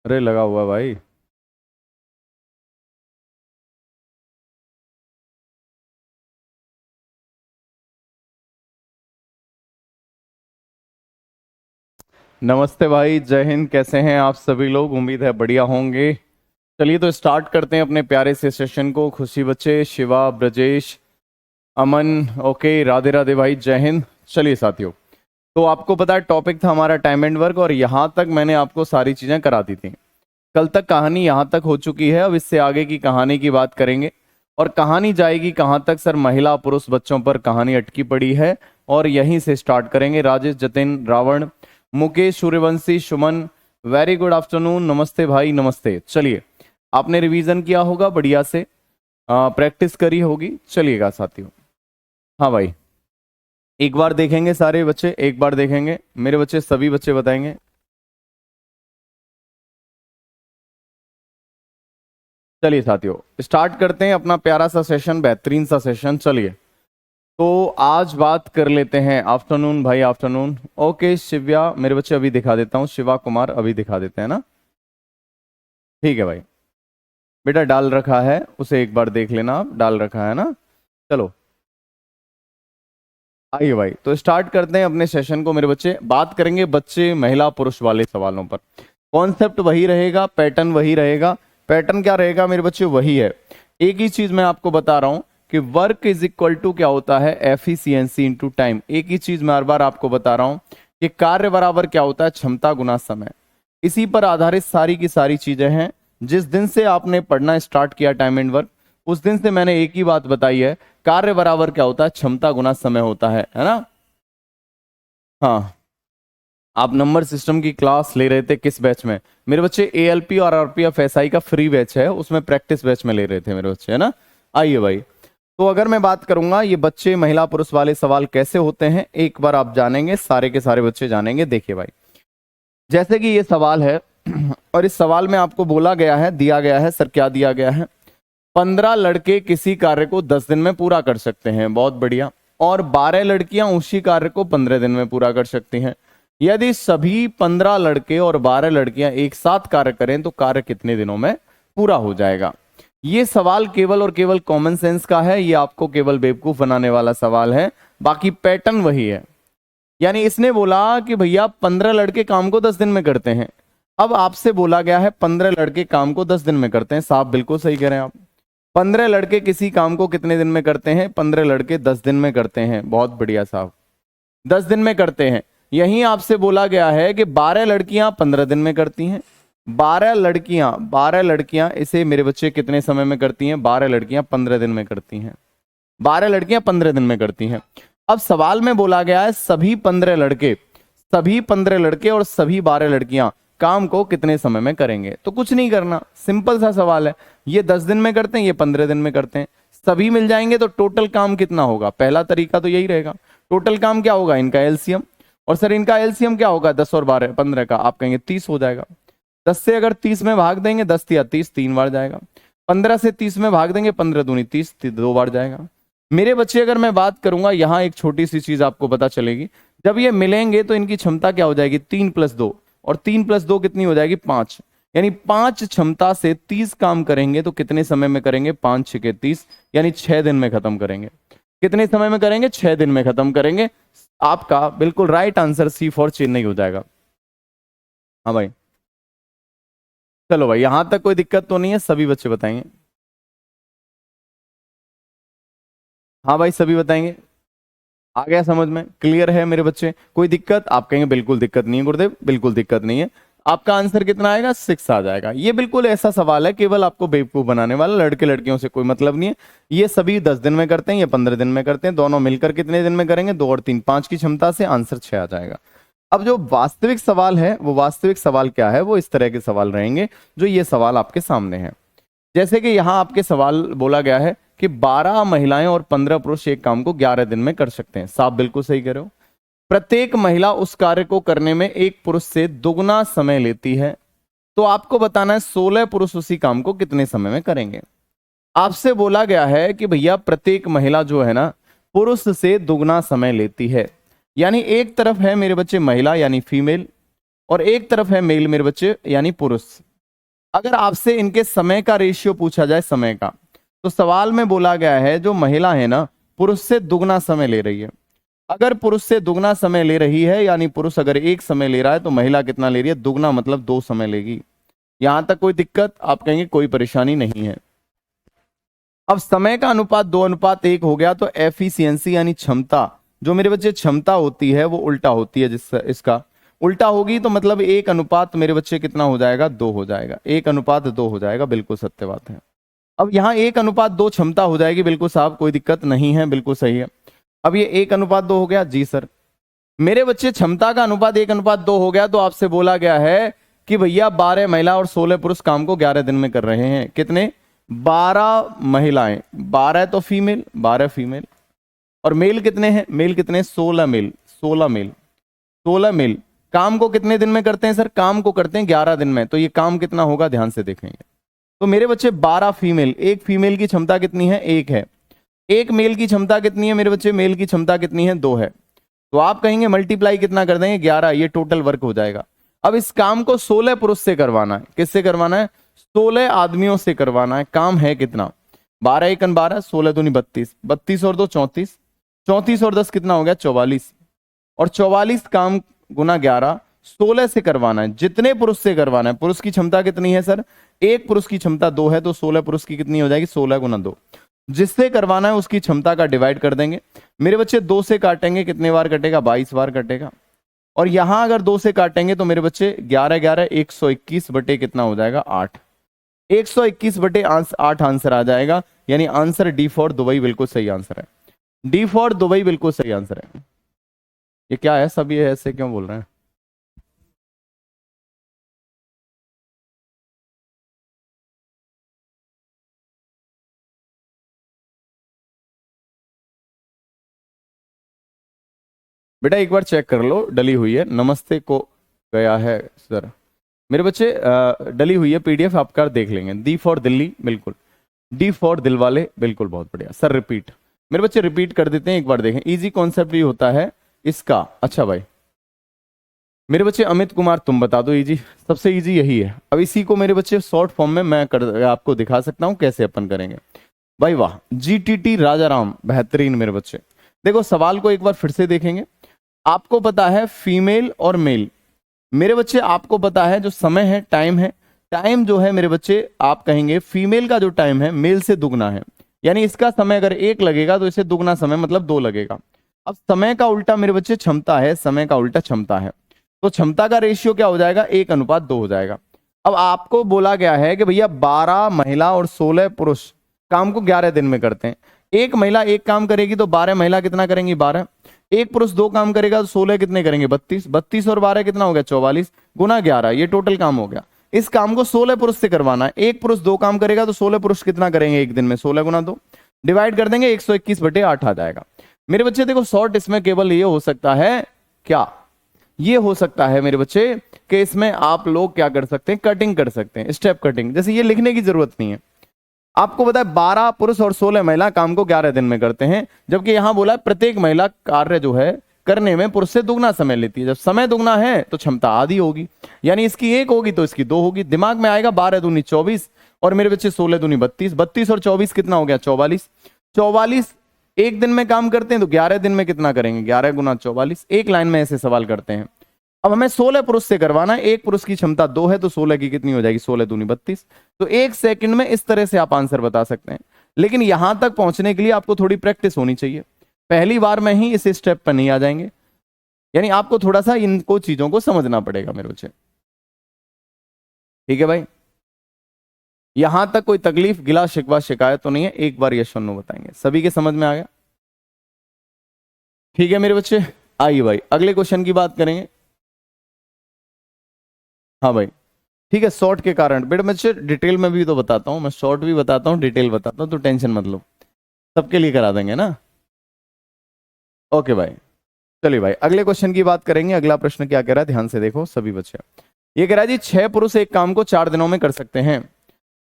अरे लगा हुआ भाई। नमस्ते भाई, जय हिंद। कैसे हैं आप सभी लोग? उम्मीद है बढ़िया होंगे। चलिए तो स्टार्ट करते हैं अपने प्यारे से सेशन को। खुशी बच्चे, शिवा, ब्रजेश, अमन, ओके, राधे राधे भाई, जय हिंद। चलिए साथियों, तो आपको पता है टॉपिक था हमारा टाइम एंड वर्क, और यहाँ तक मैंने आपको सारी चीज़ें करा दी थी। कल तक कहानी यहाँ तक हो चुकी है। अब इससे आगे की कहानी की बात करेंगे। और कहानी जाएगी कहाँ तक सर? महिला पुरुष बच्चों पर कहानी अटकी पड़ी है, और यहीं से स्टार्ट करेंगे। राजेश, जतिन, रावण, मुकेश, सूर्यवंशी, सुमन, वेरी गुड आफ्टरनून, नमस्ते भाई, नमस्ते। चलिए, आपने रिवीजन किया होगा बढ़िया से, प्रैक्टिस करी होगी। चलिएगा साथियों। हाँ भाई, एक बार देखेंगे सारे बच्चे, एक बार देखेंगे मेरे बच्चे, सभी बच्चे बताएंगे। चलिए साथियों, स्टार्ट करते हैं अपना प्यारा सा सेशन, बेहतरीन सा सेशन। चलिए, तो आज बात कर लेते हैं। आफ्टरनून भाई, आफ्टरनून। ओके शिव्या, मेरे बच्चे अभी दिखा देता हूँ। शिवा कुमार अभी दिखा देते हैं ना? ठीक है भाई। बेटा डाल रखा है, उसे एक बार देख लेना आप, डाल रखा है ना? चलो आइए भाई, तो स्टार्ट करते हैं अपने सेशन को। मेरे बच्चे बात करेंगे बच्चे महिला पुरुष वाले सवालों पर। कॉन्सेप्ट वही रहेगा, पैटर्न वही रहेगा। पैटर्न क्या रहेगा मेरे बच्चे? वही है। एक ही चीज मैं आपको बता रहा हूं कि वर्क इज इक्वल टू क्या होता है? Efficiency into time. एक ही चीज मैं हर बार आपको बता रहा हूं कि कार्य बराबर क्या होता है? क्षमता गुना समय। इसी पर आधारित सारी की सारी चीजें हैं। जिस दिन से आपने पढ़ना स्टार्ट किया टाइम एंड वर्क, उस दिन से मैंने एक ही बात बताई है, कार्य बराबर क्या होता है? क्षमता गुना समय होता है ना? हाँ, आप नंबर सिस्टम की क्लास ले रहे थे किस बैच में मेरे बच्चे? एएलपी और आरपीएफ एसआई का फ्री बैच है, उसमें प्रैक्टिस बैच में ले रहे थे मेरे बच्चे, है ना? आइए भाई, तो अगर मैं बात करूंगा ये बच्चे महिला पुरुष वाले सवाल कैसे होते हैं, एक बार आप जानेंगे, सारे के सारे बच्चे जानेंगे। देखिए भाई, जैसे कि ये सवाल है और इस सवाल में आपको बोला गया है, दिया गया है सर, क्या दिया गया है? 15 लड़के किसी कार्य को 10 दिन में पूरा कर सकते हैं, बहुत बढ़िया। और 12 लड़कियां उसी कार्य को 15 दिन में पूरा कर सकती हैं। यदि सभी 15 लड़के और 12 लड़कियां एक साथ कार्य करें तो कार्य कितने दिनों में पूरा हो जाएगा? ये सवाल केवल और केवल कॉमन सेंस का है, ये आपको केवल बेवकूफ बनाने वाला सवाल है। बाकी पैटर्न वही है। यानी इसने बोला कि भैया 15 लड़के काम को 10 दिन में करते हैं। अब आपसे बोला गया है 15 लड़के काम को 10 दिन में करते हैं। साहब बिल्कुल सही कह रहे हैं आप। 15 लड़के किसी काम को कितने दिन में करते हैं? 15 लड़के 10 दिन में करते हैं। बहुत बढ़िया साहब, 10 दिन में करते हैं। यहीं आपसे बोला गया है कि 12 लड़कियां 15 दिन में करती हैं। 12 लड़कियां इसे मेरे बच्चे कितने समय में करती हैं? 12 लड़कियां 15 दिन में करती हैं। 12 लड़कियां 15 दिन में करती हैं। अब सवाल में बोला गया है सभी 15 लड़के और सभी 12 लड़कियां काम को कितने समय में करेंगे? तो कुछ नहीं करना, सिंपल सा सवाल है। ये 10 दिन में करते हैं, ये 15 दिन में करते हैं। सभी मिल जाएंगे तो टोटल काम कितना होगा? पहला तरीका तो यही रहेगा। टोटल काम क्या होगा? इनका एलसीएम। और सर इनका एलसीएम क्या होगा? 10 और 12 15 का, आप कहेंगे 30 हो जाएगा। 10 से अगर 30 में भाग देंगे, 10 या 30 3 बार जाएगा। 15 से 30 में भाग देंगे, 15 दूनी 30 2 बार जाएगा। मेरे बच्चे अगर मैं बात करूंगा, यहां एक छोटी सी चीज आपको पता चलेगी। जब ये मिलेंगे तो इनकी क्षमता क्या हो जाएगी? 3+2, और 3+2 कितनी हो जाएगी? 5। यानी 5 क्षमता से 30 काम करेंगे तो कितने समय में करेंगे? 5 6 30, यानी 6 दिन में खत्म करेंगे। कितने समय में करेंगे? 6 दिन में खत्म करेंगे। आपका बिल्कुल right answer C for Chennai हो जाएगा। हाँ भाई, चलो भाई, यहां तक कोई दिक्कत तो नहीं है? सभी बच्चे बताएंगे। हाँ भाई, सभी बताएंगे। आ गया समझ में? क्लियर है मेरे बच्चे? कोई दिक्कत? आप कहेंगे बिल्कुल दिक्कत नहीं है गुरुदेव, बिल्कुल दिक्कत नहीं है। आपका आंसर कितना आएगा? 6 आ जाएगा। ये बिल्कुल ऐसा सवाल है, केवल आपको बेवकूफ बनाने वाला, लड़के लड़कियों से कोई मतलब नहीं है। ये सभी 10 दिन में करते हैं, ये 15 दिन में करते हैं। दोनों मिलकर कितने दिन में करेंगे? 2 और 3 5 की क्षमता से आंसर 6 आ जाएगा। अब जो वास्तविक सवाल है, वो वास्तविक सवाल क्या है? वो इस तरह के सवाल रहेंगे जो ये सवाल आपके सामने है। जैसे कि यहां आपके सवाल बोला गया है कि 12 महिलाएं और 15 पुरुष एक काम को 11 दिन में कर सकते हैं। साहब बिल्कुल सही कह रहे हो। प्रत्येक महिला उस कार्य को करने में एक पुरुष से दुगना समय लेती है। तो आपको बताना है 16 पुरुष उसी काम को कितने समय में करेंगे। आपसे बोला गया है कि भैया प्रत्येक महिला जो है ना, पुरुष से दुगना समय लेती है। यानी एक तरफ है मेरे बच्चे महिला यानी फीमेल, और एक तरफ है मेल मेरे बच्चे यानी पुरुष। अगर आपसे इनके समय का रेशियो पूछा जाए, समय का, तो सवाल में बोला गया है जो महिला है ना, पुरुष से दुगना समय ले रही है। अगर पुरुष से दुगना समय ले रही है, यानी पुरुष अगर एक समय ले रहा है तो महिला कितना ले रही है? दुगना, मतलब 2 समय लेगी। यहां तक कोई दिक्कत? आप कहेंगे कोई परेशानी नहीं है। अब समय का अनुपात 2:1 हो गया, तो एफिशिएंसी यानी क्षमता, जो मेरे बच्चे क्षमता होती है वो उल्टा होती है। जिससे इसका उल्टा होगी तो मतलब 1:, मेरे बच्चे कितना हो जाएगा? 2 हो जाएगा। 1:2 हो जाएगा, बिल्कुल सत्य बात है। अब यहाँ 1:2 क्षमता हो जाएगी, बिल्कुल साहब कोई दिक्कत नहीं है, बिल्कुल सही है। अब ये 1:2 हो गया जी सर। मेरे बच्चे क्षमता का अनुपात 1:2 हो गया, तो आपसे बोला गया है कि भैया 12 महिला और 16 पुरुष काम को 11 दिन में कर रहे हैं। कितने? 12 महिलाएं, 12 तो फीमेल, 12 फीमेल, और मेल कितने हैं? मेल कितने? 16 मेल, 16 मेल, 16 मेल काम को कितने दिन में करते हैं सर? काम को करते हैं 11 दिन में। तो ये काम कितना होगा? ध्यान से देखेंगे। तो मेरे बच्चे 12 फीमेल, एक फीमेल की क्षमता कितनी है? 1 है। एक मेल की क्षमता कितनी है मेरे बच्चे? मेल की क्षमता कितनी है? 2 है। तो आप कहेंगे मल्टीप्लाई कितना कर देंगे? 11, ये टोटल वर्क हो जाएगा। अब इस काम को 16 पुरुष से करवाना है। किससे करवाना है? 16 आदमियों से करवाना है। काम है कितना? 12 × 1 12, 16 दूनी 32, 32 और 2 34, 34 और 10 कितना हो गया? 44, और 44 काम गुना 11, 16 से करवाना है। जितने पुरुष से करवाना है, पुरुष की क्षमता कितनी है सर? एक पुरुष की क्षमता 2 है, तो 16 पुरुष की कितनी हो जाएगी? 16 × 2। जिससे करवाना है उसकी क्षमता का डिवाइड कर देंगे। मेरे बच्चे 2 से काटेंगे, कितने बार कटेगा? 22 बार कटेगा। और यहां अगर 2 से काटेंगे तो मेरे बच्चे 11 11 121 बटे कितना हो जाएगा? 8। 121 बटे 8 आंसर आ जाएगा, यानी आंसर डी फॉर दुबई बिल्कुल सही आंसर है। डी फॉर दुबई बिल्कुल सही आंसर है। ये क्या है सब? ये ऐसे क्यों बोल रहे हैं? बेटा एक बार चेक कर लो, डली हुई है। नमस्ते को गया है सर। मेरे बच्चे डली हुई है पीडीएफ, आप कर देख लेंगे। डी फॉर दिल्ली, बिल्कुल। डी फॉर दिल वाले, बिल्कुल, बहुत बढ़िया सर। रिपीट, मेरे बच्चे रिपीट कर देते हैं, एक बार देखें। इजी कॉन्सेप्ट भी होता है इसका। अच्छा भाई, मेरे बच्चे अमित कुमार तुम बता दो। इजी, सबसे इजी यही है। अब इसी को मेरे बच्चे शॉर्ट फॉर्म में मैं आपको दिखा सकता हूं कैसे अपन करेंगे। भाई वाह, जीटीटी राजाराम, बेहतरीन मेरे बच्चे। देखो सवाल को एक बार फिर से देखेंगे। आपको पता है फीमेल और मेल, मेरे बच्चे आपको पता है जो समय है, टाइम है। टाइम जो है मेरे बच्चे, आप कहेंगे फीमेल का जो टाइम है मेल से दुगना है, यानी इसका समय अगर 1 लगेगा तो इसे दुगना समय मतलब 2 लगेगा। अब समय का उल्टा मेरे बच्चे क्षमता है, समय का उल्टा क्षमता है, तो क्षमता का रेशियो क्या हो जाएगा? 1:2 हो जाएगा। अब आपको बोला गया है कि भैया 12 महिला और 16 पुरुष काम को 11 दिन में करते हैं। एक महिला एक काम करेगी तो 12 महिला कितना करेंगी? 12। एक पुरुष 2 काम करेगा तो 16 कितने करेंगे? 32। 32 और 12 कितना हो गया? 44 गुना 11, ये टोटल काम हो गया। इस काम को 16 पुरुष से करवाना है। एक पुरुष 2 काम करेगा तो 16 पुरुष कितना करेंगे एक दिन में? 16 × 2 डिवाइड कर देंगे, 121 बटे 8 आ जाएगा। मेरे बच्चे देखो शॉर्ट इसमें केवल ये हो सकता है, क्या ये हो सकता है मेरे बच्चे कि इसमें आप लोग क्या कर सकते हैं? कटिंग कर सकते हैं, स्टेप कटिंग। जैसे ये लिखने की जरूरत नहीं है। आपको पता है 12 पुरुष और 16 महिला काम को 11 दिन में करते हैं, जबकि यहां बोला है प्रत्येक महिला कार्य जो है करने में पुरुष से दुगना समय लेती है। जब समय दुगना है तो क्षमता आधी होगी, यानी इसकी 1 होगी तो इसकी 2 होगी। दिमाग में आएगा 12 दूनी 24 और मेरे बच्चे 16 दूनी 32, 32 और 24 कितना हो गया? 44। 44 एक दिन में काम करते हैं तो 11 दिन में कितना करेंगे? 11 × 44। एक लाइन में ऐसे सवाल करते हैं। अब हमें 16 पुरुष से करवाना है, एक पुरुष की क्षमता 2 है, तो 16 की कितनी हो जाएगी? 16 दूनी 32। तो 1 सेकंड में इस तरह से आप आंसर बता सकते हैं। लेकिन यहां तक पहुंचने के लिए आपको थोड़ी प्रैक्टिस होनी चाहिए। पहली बार में ही इस स्टेप पर नहीं आ जाएंगे, यानी आपको थोड़ा सा इनको चीजों को समझना पड़ेगा मेरे बच्चे। ठीक है भाई, यहां तक कोई तकलीफ, गिला, शिकवा, शिकायत तो नहीं है? एक बार यस और नो बताएंगे। सभी के समझ में आ गया? ठीक है मेरे बच्चे, आइए भाई अगले क्वेश्चन की बात करेंगे। हाँ भाई ठीक है, शॉर्ट के कारण बेटा मैं डिटेल में भी तो बताता हूँ, मैं शॉर्ट भी बताता हूँ, डिटेल बताता हूँ, तो टेंशन मत लो, सबके लिए करा देंगे ना। ओके भाई, चलिए भाई अगले क्वेश्चन की बात करेंगे। अगला प्रश्न क्या कह रहा है, ध्यान से देखो सभी बच्चे। ये कह रहा है जी 6 पुरुष एक काम को 4 दिनों में कर सकते हैं।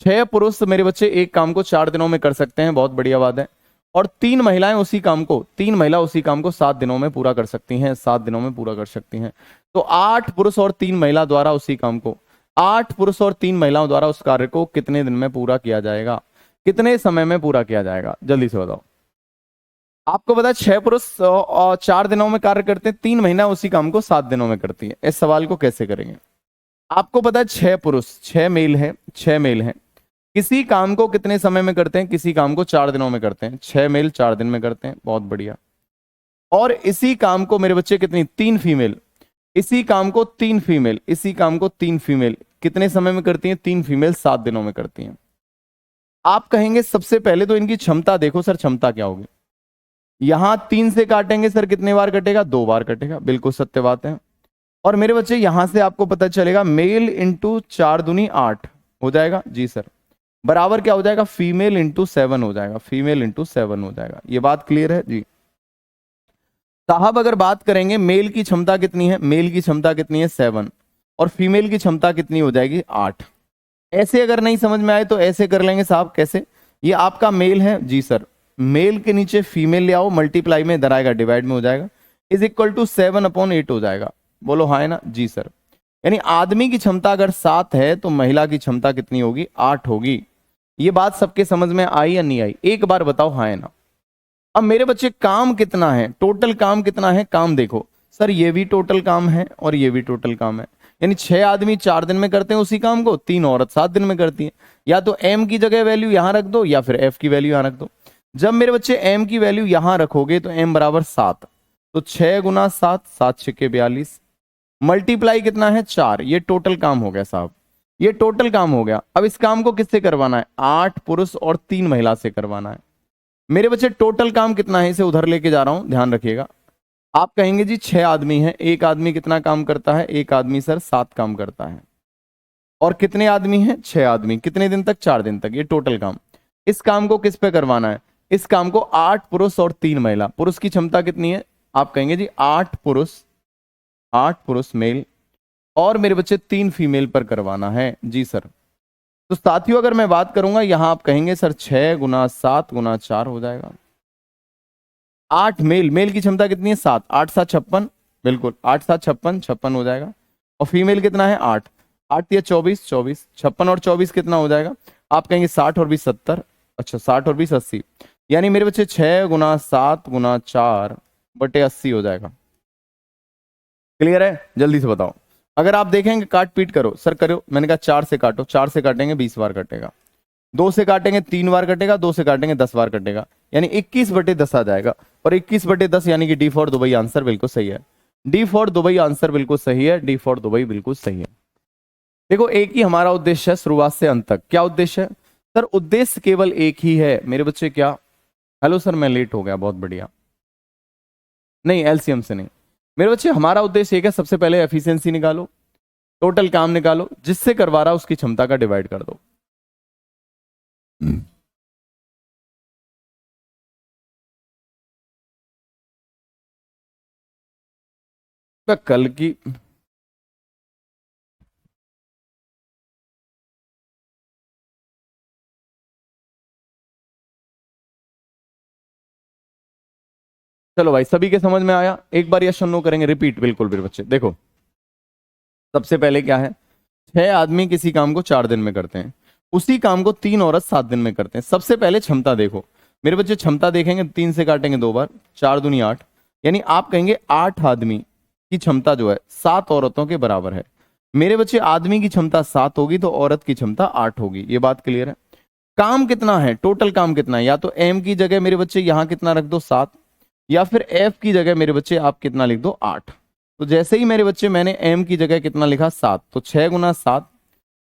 6 पुरुष मेरे बच्चे एक काम को 4 दिनों में कर सकते हैं, बहुत बढ़िया बात है। और 3 महिलाएं उसी काम को, 3 महिला उसी काम को 7 दिनों में पूरा कर सकती हैं, 7 दिनों में पूरा कर सकती हैं। तो 8 पुरुष और 3 महिला द्वारा उसी काम को 8 पुरुष और 3 महिलाओं द्वारा उस कार्य को कितने दिन में पूरा किया जाएगा, कितने समय में पूरा किया जाएगा, जल्दी से बताओ। आपको पता है 6 पुरुष और 4 दिनों में कार्य करते हैं, 3 महिला उसी काम को 7 दिनों में करती है। इस सवाल को कैसे करेंगे? आपको पता है 6 पुरुष 6 मेल है, 6 मेल है, किसी काम को कितने समय में करते हैं, किसी काम को 4 दिनों में करते हैं। 6 मेल 4 दिन में करते हैं, बहुत बढ़िया। और इसी काम को मेरे बच्चे कितनी, 3 फीमेल, इसी काम को 3 फीमेल, इसी काम को 3 फीमेल कितने समय में करती हैं, 3 फीमेल 7 दिनों में करती हैं। आप कहेंगे सबसे पहले तो इनकी क्षमता देखो सर, क्षमता क्या होगी। यहां 3 से काटेंगे सर, कितने बार कटेगा, 2 बार कटेगा, बिल्कुल सत्य बात है। और मेरे बच्चे यहां से आपको पता चलेगा मेल इंटू 4 दूनी 8 हो जाएगा, जी सर, बराबर क्या हो जाएगा, फीमेल इंटू 7 हो जाएगा, फीमेल इंटू 7 हो जाएगा। ये बात क्लियर है जी साहब। अगर बात करेंगे मेल की क्षमता कितनी है, मेल की क्षमता कितनी है 7, और फीमेल की क्षमता कितनी हो जाएगी 8। ऐसे अगर नहीं समझ में आए तो ऐसे कर लेंगे साहब, कैसे, ये आपका मेल है, जी सर, मेल के नीचे फीमेल ले आओ, मल्टीप्लाई में इधर आएगा, डिवाइड में हो जाएगा, इज इक्वल टू 7/8 हो जाएगा। बोलो हाँ है ना, जी सर। यानी आदमी की क्षमता अगर 7 है तो महिला की क्षमता कितनी होगी, 8 होगी। ये बात सबके समझ में आई या नहीं आई, एक बार बताओ हाँ है ना। अब मेरे बच्चे काम कितना है, टोटल काम कितना है, काम देखो सर, ये भी टोटल काम है और ये भी टोटल काम है। यानी 6 आदमी 4 दिन में करते हैं उसी काम को, 3 औरत 7 दिन में करती है। या तो m की जगह वैल्यू यहां रख दो या फिर f की वैल्यू यहां रख दो। जब मेरे बच्चे m की वैल्यू यहां रखोगे तो m बराबर 7, तो 6 गुना 7, 7 छक्के 42, मल्टीप्लाई कितना है 4, ये टोटल काम हो गया साहब, ये टोटल काम हो गया। अब इस काम को किससे करवाना है, 8 पुरुष और 3 महिला से करवाना है। मेरे बच्चे टोटल काम कितना है, इसे उधर लेके जा रहा हूं, ध्यान रखिएगा। आप कहेंगे जी 6 आदमी हैं, एक आदमी कितना काम करता है, एक आदमी सर 7 काम करता है। और कितने आदमी हैं, 6 आदमी, कितने दिन तक, 4 दिन तक, ये टोटल काम। इस काम को किस पे करवाना है, इस काम को 8 पुरुष और 3 महिला, पुरुष की क्षमता कितनी है, आप कहेंगे जी 8 पुरुष मेल और मेरे बच्चे 3 फीमेल पर करवाना है, जी सर। तो साथियों अगर मैं बात करूंगा यहां आप कहेंगे सर 6 गुना 7 गुना 4 हो जाएगा। 8 मेल, मेल की क्षमता कितनी है 7, 8 7 56, बिल्कुल 8 7 56, 56 हो जाएगा। और फीमेल कितना है 8, 8 या 24, 24, 56 और 24 कितना हो जाएगा, आप कहेंगे 60 और 20 70, अच्छा 60 और 20 80, यानी मेरे बच्चे 6 गुना 7 गुना 4 बटे 80 हो जाएगा। क्लियर है, जल्दी से बताओ। अगर आप देखेंगे काट पीट करो सर, करो, मैंने कहा 4 से काटो, 4 से काटेंगे 20 बार कटेगा, 2 से काटेंगे 3 बार कटेगा, 2 से काटेंगे 10 बार कटेगा, यानी 21/10 आ जाएगा। और 21/10 यानी कि डी फॉर दुबई आंसर बिल्कुल सही है, डी फॉर दुबई आंसर बिल्कुल सही है, डी फॉर दुबई बिल्कुल सही है। देखो एक ही हमारा उद्देश्य है शुरुआत से अंत तक, क्या उद्देश्य है सर, उद्देश्य केवल एक ही है मेरे बच्चे, क्या, हेलो सर मैं लेट हो गया, बहुत बढ़िया, नहीं एलसीएम से नहीं मेरे बच्चे, हमारा उद्देश्य एक है, सबसे पहले एफिशिएंसी निकालो, टोटल काम निकालो, जिससे करवा रहा उसकी क्षमता का डिवाइड कर दो। कल की चलो भाई सभी के समझ में आया, एक बार यस और नो करेंगे, रिपीट बिल्कुल मेरे बच्चे। देखो सबसे पहले क्या है, 6 आदमी किसी काम को 4 दिन में करते हैं, उसी काम को 3 औरत 7 दिन में करते हैं। सबसे पहले क्षमता देखो मेरे बच्चे, क्षमता देखेंगे 3 से काटेंगे 2 बार, 4 दूनी 8, यानी आप कहेंगे 8 आदमी की क्षमता जो है 7 औरतों के बराबर है। मेरे बच्चे आदमी की क्षमता 7 होगी तो औरत की क्षमता 8 होगी, ये बात क्लियर है। काम कितना है, टोटल काम कितना है, या तो एम की जगह मेरे बच्चे यहां कितना रख दो 7, या फिर एफ की जगह मेरे बच्चे आप कितना लिख दो 8। तो जैसे ही मेरे बच्चे मैंने एम की जगह कितना लिखा 7, तो 6 गुना 7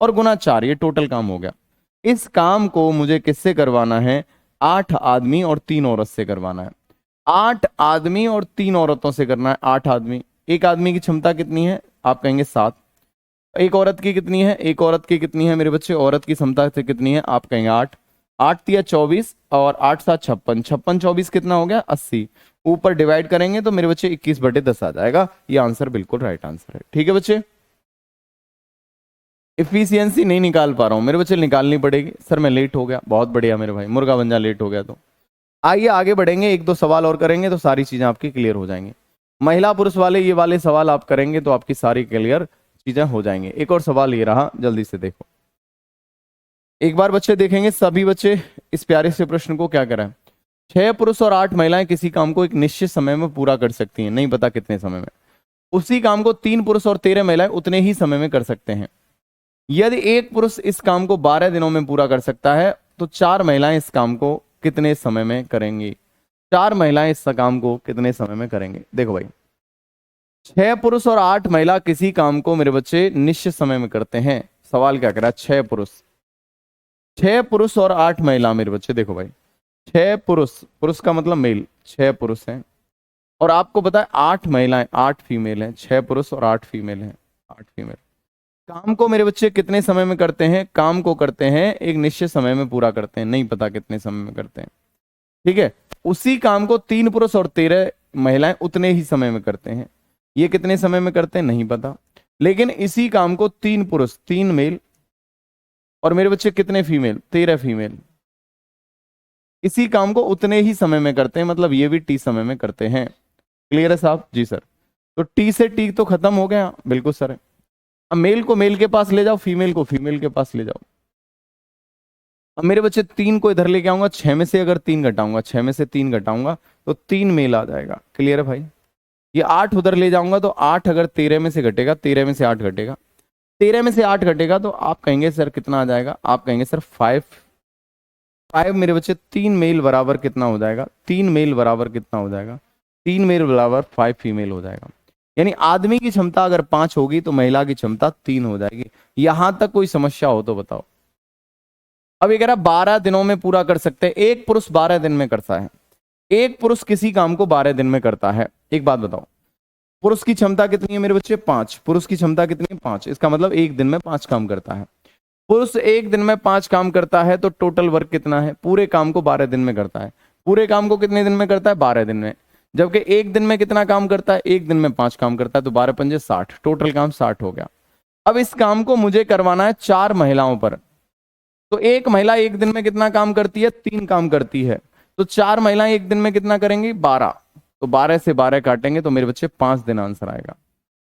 और गुना 4, ये टोटल काम हो गया। इस काम को मुझे किससे करवाना है, 8 आदमी और 3 औरत से करवाना है। 8 आदमी और 3 औरतों से करना है। 8 आदमी, एक आदमी की क्षमता कितनी है, आप कहेंगे 7, एक औरत की कितनी है, एक औरत की कितनी है मेरे बच्चे, औरत की क्षमता से कितनी है, आप कहेंगे 8, 8 तिया 24 और 8 7 56, 56 24 कितना हो गया 80, ऊपर डिवाइड करेंगे तो मेरे बच्चे 21/10 आ जाएगा। ये आंसर बिल्कुल राइट आंसर है, ठीक है बच्चे। इफिशियंसी नहीं निकाल पा रहा हूं मेरे बच्चे, निकालनी पड़ेगी सर, मैं लेट हो गया, बहुत बढ़िया मेरे भाई, मुर्गा बन जा लेट हो गया तो। आइए आगे बढ़ेंगे, 1-2 सवाल और करेंगे तो सारी चीजें आपकी क्लियर हो जाएंगी। महिला पुरुष वाले ये वाले सवाल आप करेंगे तो आपकी सारी क्लियर चीजें हो जाएंगी। एक और सवाल ये रहा, जल्दी से देखो एक बार बच्चे देखेंगे, सभी बच्चे इस प्यारे से प्रश्न को क्या करें। 6 पुरुष और 8 महिलाएं किसी काम को एक निश्चित समय में पूरा कर सकती हैं, नहीं पता कितने समय में। उसी काम को 3 पुरुष और 13 महिलाएं उतने ही समय में कर सकते हैं। यदि एक पुरुष इस काम को 12 दिनों में पूरा कर सकता है तो 4 महिलाएं इस काम को कितने समय में करेंगी। 4 महिलाएं इस काम को कितने समय में करेंगे। देखो भाई, 6 पुरुष और 8 महिला किसी काम को मेरे बच्चे निश्चित समय में करते हैं। सवाल क्या करा, 6 पुरुष और 8 महिला मेरे बच्चे। देखो भाई, 6 पुरुष, पुरुष का मतलब मेल, 6 पुरुष हैं और आपको पता है 8 महिलाएं, 8 फीमेल हैं। 6 पुरुष और 8 फीमेल हैं, 8 फीमेल। काम को मेरे बच्चे कितने समय में करते हैं, काम को करते हैं एक निश्चित समय में पूरा करते हैं, नहीं पता कितने समय में करते हैं। ठीक है, उसी काम को 3 पुरुष और 13 महिलाएं उतने ही समय में करते हैं। ये कितने समय में करते हैं नहीं पता, लेकिन इसी काम को 3 पुरुष, 3 मेल और मेरे बच्चे कितने फीमेल, 13 फीमेल, इसी काम को उतने ही समय में करते हैं। मतलब ये भी टी समय में करते हैं। क्लियर है साहब? जी सर। तो टी से टी तो खत्म हो गया, बिल्कुल सर। अब मेल को मेल के पास ले जाओ, फीमेल को फीमेल के पास ले जाओ। अब मेरे बच्चे 3 को इधर लेके आऊंगा, 6 में से अगर 3 घटाऊंगा, 6 में से 3 घटाऊंगा तो 3 मेल आ जाएगा। क्लियर है भाई? ये 8 उधर ले जाऊंगा तो 8 अगर 13 में से घटेगा, 13 में से 8 घटेगा, 13 में से 8 घटेगा तो आप कहेंगे सर कितना आ जाएगा, आप कहेंगे सर 5 मेरे बच्चे 3 मेल बराबर कितना हो जाएगा, 3 मेल बराबर कितना हो जाएगा, 3 मेल बराबर 5 फीमेल हो जाएगा। यानी आदमी की क्षमता अगर 5 होगी तो महिला की क्षमता 3 हो जाएगी। यहां तक कोई समस्या हो तो बताओ। अब ये कह रहा 12 दिनों में पूरा कर सकते हैं, एक पुरुष 12 दिन में करता है। एक पुरुष किसी काम को 12 दिन में करता है। एक बात बताओ, पुरुष की क्षमता कितनी है मेरे बच्चे, 5। पुरुष की क्षमता कितनी है, 5। इसका मतलब एक दिन में 5 काम करता है। पुरुष एक दिन में 5 काम करता है तो टोटल वर्क कितना है, पूरे काम को 12 दिन में करता है। पूरे काम को कितने दिन में करता है, 12 दिन में। जबकि एक दिन में कितना काम करता है, एक दिन में 5 काम करता है, तो 12 पंजे 60, टोटल काम 60 हो गया। अब इस काम को मुझे करवाना है 4 महिलाओं पर। तो एक महिला एक दिन में कितना काम करती है, 3 काम करती है। तो 4 महिलाएं एक दिन में कितना करेंगी, 12। तो 12 से 12 काटेंगे तो मेरे बच्चे 5 दिन आंसर आएगा,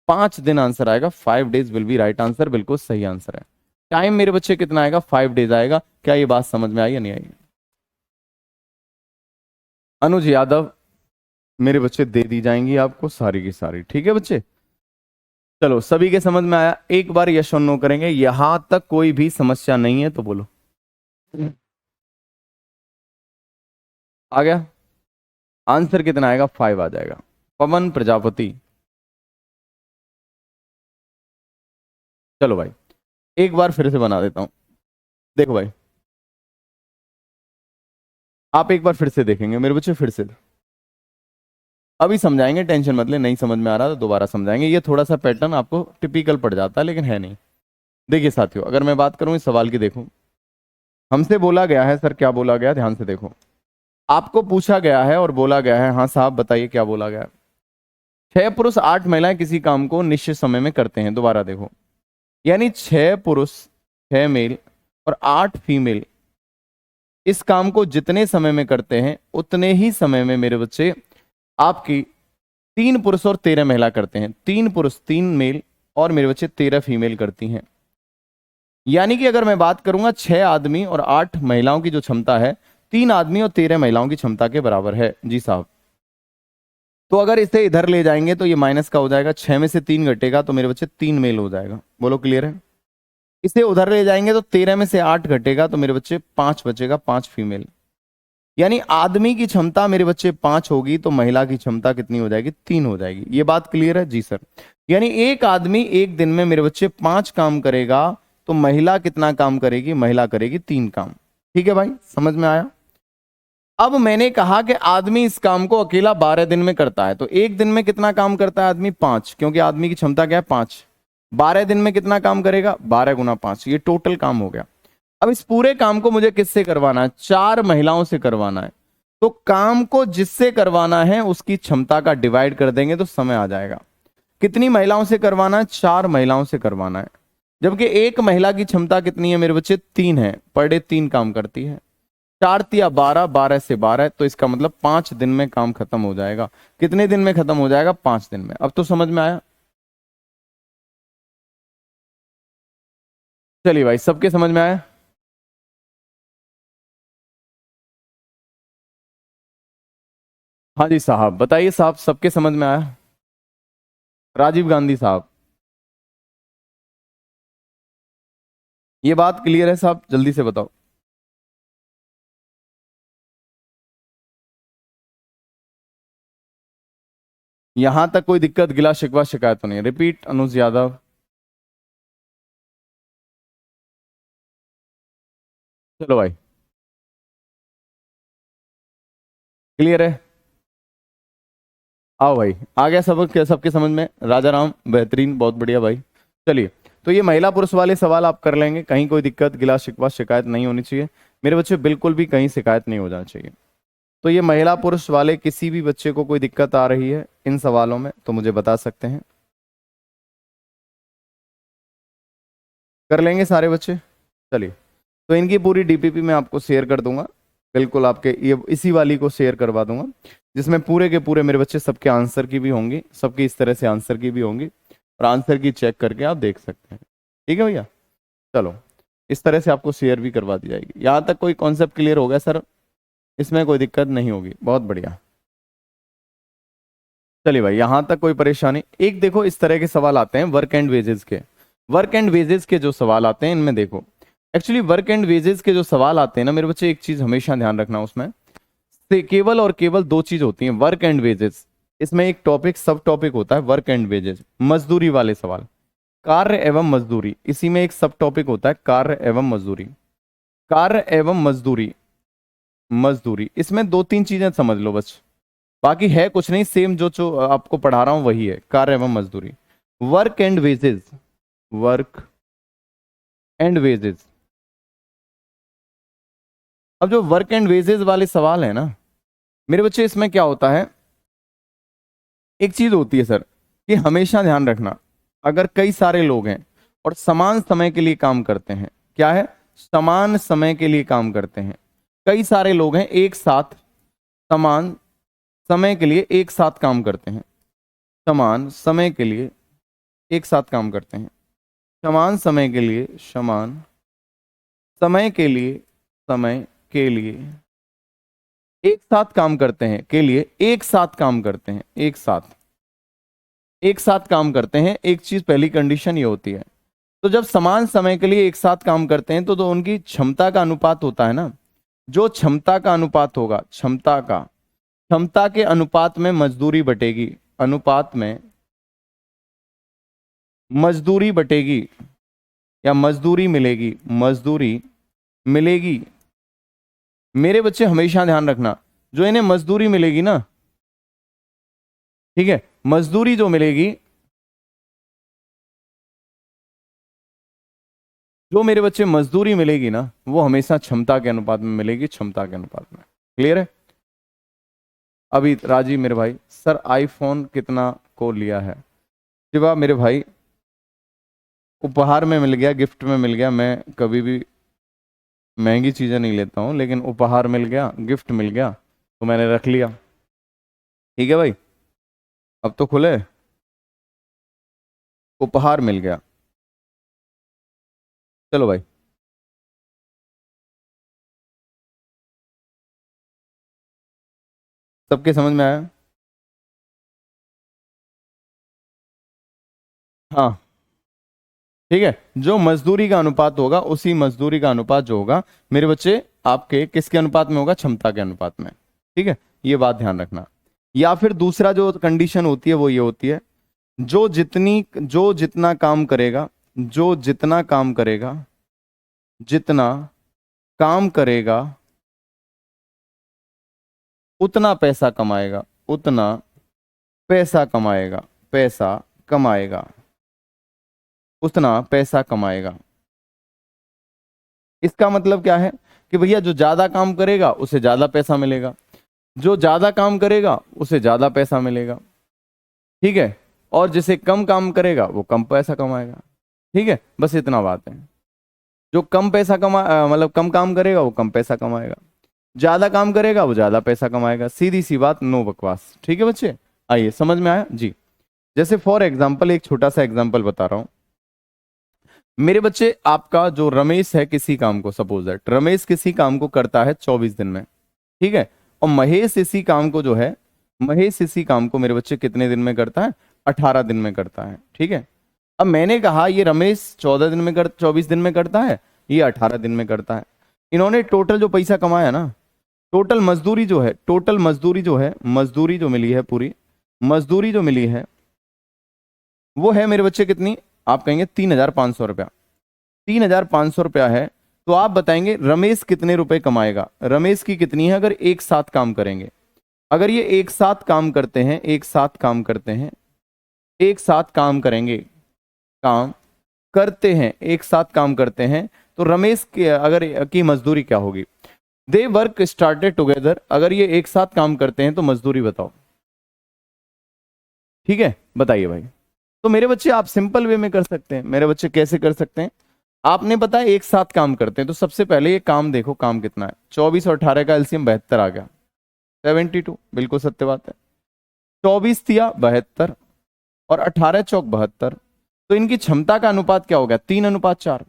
5 दिन आंसर आएगा। 5 days will be right answer, बिल्कुल सही आंसर है। टाइम मेरे बच्चे कितना आएगा, 5 डेज आएगा। क्या ये बात समझ में आई या नहीं आई? अनुज यादव मेरे बच्चे दे दी जाएंगी आपको सारी की सारी। ठीक है बच्चे, चलो सभी के समझ में आया। एक बार यस और नो करेंगे, यहां तक कोई भी समस्या नहीं है तो बोलो। आ गया आंसर, कितना आएगा, 5 आ जाएगा। पवन प्रजापति। चलो भाई एक बार फिर से बना देता हूं। देखो भाई, आप एक बार फिर से देखेंगे मेरे बच्चे, फिर से अभी समझाएंगे, टेंशन मत ले। नहीं समझ में आ रहा तो दोबारा समझाएंगे। ये थोड़ा सा पैटर्न आपको टिपिकल पड़ जाता है लेकिन है नहीं। देखिए साथियों, अगर मैं बात करूं इस सवाल की, देखो हमसे बोला गया है, सर क्या बोला गया, ध्यान से देखो। आपको पूछा गया है और बोला गया है, हाँ साहब बताइए क्या बोला गया है। 6 पुरुष 8 महिलाएं किसी काम को निश्चित समय में करते हैं। दोबारा देखो, यानी 6 पुरुष, 6 मेल और 8 फीमेल इस काम को जितने समय में करते हैं उतने ही समय में मेरे बच्चे आपकी 3 पुरुष और 13 महिला करते हैं। 3 पुरुष 3 मेल और मेरे बच्चे 13 फीमेल करती हैं। यानी कि अगर मैं बात करूंगा 6 आदमी और 8 महिलाओं की जो क्षमता है, 3 आदमी और 13 महिलाओं की क्षमता के बराबर है। जी साहब, तो अगर इसे इधर ले जाएंगे तो ये माइनस का हो जाएगा, 6 में से 3 घटेगा तो मेरे बच्चे 3 मेल हो जाएगा। बोलो क्लियर है? इसे उधर ले जाएंगे तो 13 में से 8 घटेगा तो मेरे बच्चे 5 बचेगा, 5 फीमेल। यानी आदमी की क्षमता मेरे बच्चे 5 होगी तो महिला की क्षमता कितनी हो जाएगी, 3 हो जाएगी। ये बात क्लियर है? जी सर। यानी एक आदमी एक दिन में मेरे बच्चे 5 काम करेगा तो महिला कितना काम करेगी, महिला करेगी 3 काम। ठीक है भाई, समझ में आया? अब मैंने कहा कि आदमी इस काम को अकेला 12 दिन में करता है, तो एक दिन में कितना काम करता है आदमी, 5, क्योंकि आदमी की क्षमता क्या है, 5। 12 दिन में कितना काम करेगा, 12 गुना 5, ये टोटल काम हो गया। अब इस पूरे काम को मुझे किससे करवाना है, 4 महिलाओं से करवाना है। तो काम को जिससे करवाना है उसकी क्षमता का डिवाइड कर देंगे तो समय आ जाएगा। कितनी महिलाओं से करवाना है, 4 महिलाओं से करवाना है। जबकि एक महिला की क्षमता कितनी है मेरे बच्चे, 3 है, पर डे 3 काम करती है। 4 तिया 12, 12 से 12, तो इसका मतलब 5 दिन में काम खत्म हो जाएगा। कितने दिन में खत्म हो जाएगा, 5 दिन में। अब तो समझ में आया? चलिए भाई, सबके समझ में आया? हाँ जी साहब, बताइए साहब, सबके समझ में आया? राजीव गांधी साहब, ये बात क्लियर है साहब? जल्दी से बताओ। यहां तक कोई दिक्कत, गिला शिकवा शिकायत तो नहीं? रिपीट अनुज यादव। चलो भाई, क्लियर है? आओ भाई, आ गया सबके सबके समझ में? राजा राम, बेहतरीन, बहुत बढ़िया भाई। चलिए, तो ये महिला पुरुष वाले सवाल आप कर लेंगे, कहीं कोई दिक्कत गिला शिकवा शिकायत नहीं होनी चाहिए मेरे बच्चे, बिल्कुल भी कहीं शिकायत नहीं हो जाना चाहिए। तो ये महिला पुरुष वाले किसी भी बच्चे को कोई दिक्कत आ रही है इन सवालों में तो मुझे बता सकते हैं। कर लेंगे सारे बच्चे? चलिए, तो इनकी पूरी डीपीपी मैं आपको शेयर कर दूंगा, बिल्कुल आपके ये इसी वाली को शेयर करवा दूंगा, जिसमें पूरे के पूरे मेरे बच्चे सबके आंसर की भी होंगी, सबकी इस तरह से आंसर की भी होंगी, और आंसर की चेक करके आप देख सकते हैं। ठीक है भैया? चलो, इस तरह से आपको शेयर भी करवा दी जाएगी। यहाँ तक कोई कॉन्सेप्ट क्लियर हो गया सर? इसमें कोई दिक्कत नहीं होगी, बहुत बढ़िया। चलिए भाई, यहाँ तक कोई परेशानी? एक देखो, इस तरह के सवाल आते हैं वर्क एंड वेजेस के। वर्क एंड वेजेस के जो सवाल आते हैं इनमें देखो, एक्चुअली वर्क एंड वेजेस के जो सवाल आते हैं ना मेरे बच्चे, एक चीज हमेशा ध्यान रखना, उसमें से केवल और केवल दो चीज होती हैं, वर्क एंड वेजेस। इसमें एक टॉपिक सब टॉपिक होता है वर्क एंड वेजेस, मजदूरी वाले सवाल, कार्य एवं मजदूरी, इसी में एक सब टॉपिक होता है कार्य एवं मजदूरी। कार्य एवं मजदूरी, मजदूरी, इसमें दो तीन चीजें समझ लो बस, बाकी है कुछ नहीं, सेम जो जो आपको पढ़ा रहा हूं वही है, कार्य एवं मजदूरी। Work and wages, work and wages. अब जो वर्क एंड वेजेस वाले सवाल है ना मेरे बच्चे, इसमें क्या होता है, एक चीज होती है सर, कि हमेशा ध्यान रखना, अगर कई सारे लोग हैं और समान समय के लिए काम करते हैं, क्या है, समान समय के लिए काम करते हैं, कई सारे लोग हैं एक साथ समान समय के लिए एक साथ काम करते हैं, समान समय के लिए एक साथ काम करते हैं, समान समय के लिए, समान समय के लिए, समय के लिए एक साथ काम करते हैं, के लिए एक साथ काम करते हैं, एक साथ, एक साथ काम करते हैं, एक चीज पहली कंडीशन ये होती है। तो जब समान समय के लिए एक साथ काम करते हैं तो उनकी क्षमता का अनुपात होता है ना, जो क्षमता का अनुपात होगा, क्षमता के अनुपात में मजदूरी बटेगी, अनुपात में मजदूरी बटेगी, या मजदूरी मिलेगी, मजदूरी मिलेगी। मेरे बच्चे हमेशा ध्यान रखना, जो इन्हें मजदूरी मिलेगी ना, ठीक है, मजदूरी जो मिलेगी, जो मेरे बच्चे मजदूरी मिलेगी ना, वो हमेशा क्षमता के अनुपात में मिलेगी, क्षमता के अनुपात में। क्लियर है? अभी राजीव मेरे भाई, सर आईफोन कितना को लिया है? शिवा मेरे भाई, उपहार में मिल गया, गिफ्ट में मिल गया, मैं कभी भी महंगी चीजें नहीं लेता हूं, लेकिन उपहार मिल गया, गिफ्ट मिल गया तो मैंने रख लिया। ठीक है भाई, अब तो खुले, उपहार मिल गया। चलो भाई, सबके समझ में आया? हाँ, ठीक है, जो मजदूरी का अनुपात होगा, उसी मजदूरी का अनुपात जो होगा मेरे बच्चे आपके किसके अनुपात में होगा, क्षमता के अनुपात में। ठीक है, ये बात ध्यान रखना। या फिर दूसरा जो कंडीशन होती है वो ये होती है, जो जितना काम करेगा, जो जितना काम करेगा, जितना काम करेगा उतना पैसा कमाएगा, उतना पैसा कमाएगा, पैसा कमाएगा, उतना पैसा कमाएगा। इसका मतलब क्या है, कि भैया जो ज्यादा काम करेगा उसे ज्यादा पैसा मिलेगा, जो ज्यादा काम करेगा उसे ज्यादा पैसा मिलेगा। ठीक है, और जिसे कम काम करेगा वो कम पैसा कमाएगा। ठीक है, बस इतना बात है, जो कम पैसा मतलब कम काम करेगा वो कम पैसा कमाएगा, ज्यादा काम करेगा वो ज्यादा पैसा कमाएगा, सीधी सी बात, नो बकवास। ठीक है बच्चे, आइए समझ में आया जी? जैसे फॉर एग्जाम्पल, एक छोटा सा एग्जाम्पल बता रहा हूं, मेरे बच्चे आपका जो रमेश है किसी काम को, सपोज दैट रमेश किसी काम को करता है 24 दिन में, ठीक है, और महेश इसी काम को जो है, महेश इसी काम को मेरे बच्चे कितने दिन में करता है, 18 दिन में करता है, ठीक है। अब मैंने कहा ये रमेश 14 दिन में 24 दिन में करता है, ये 18 दिन में करता है। इन्होंने टोटल जो पैसा कमाया ना, टोटल मजदूरी जो है, टोटल मजदूरी जो है, मजदूरी जो मिली है, पूरी मजदूरी जो मिली है वो है मेरे बच्चे कितनी, आप कहेंगे 3,500 रुपया, 3,500 रुपया है। तो आप बताएंगे रमेश कितने रुपए कमाएगा, रमेश की कितनी है अगर एक साथ काम करेंगे, अगर ये एक साथ काम करते हैं, एक साथ काम करते हैं, एक साथ काम करेंगे, काम करते हैं, एक साथ काम करते हैं, तो रमेश की अगर की मजदूरी क्या होगी। दे वर्क स्टार्टेड टुगेदर, अगर ये एक साथ काम करते हैं तो मजदूरी बताओ, ठीक है, बताइए भाई। तो मेरे बच्चे आप सिंपल वे में कर सकते हैं, मेरे बच्चे कैसे कर सकते हैं, आपने पता है एक साथ काम करते हैं, तो सबसे पहले ये काम देखो, काम कितना है, 24 और 18 का एलसीएम 72 आ गया, 72, बिल्कुल सत्य बात है। 24 दिया 72 और 18 चौक 72, तो इनकी क्षमता का अनुपात क्या हो गया, 3:4।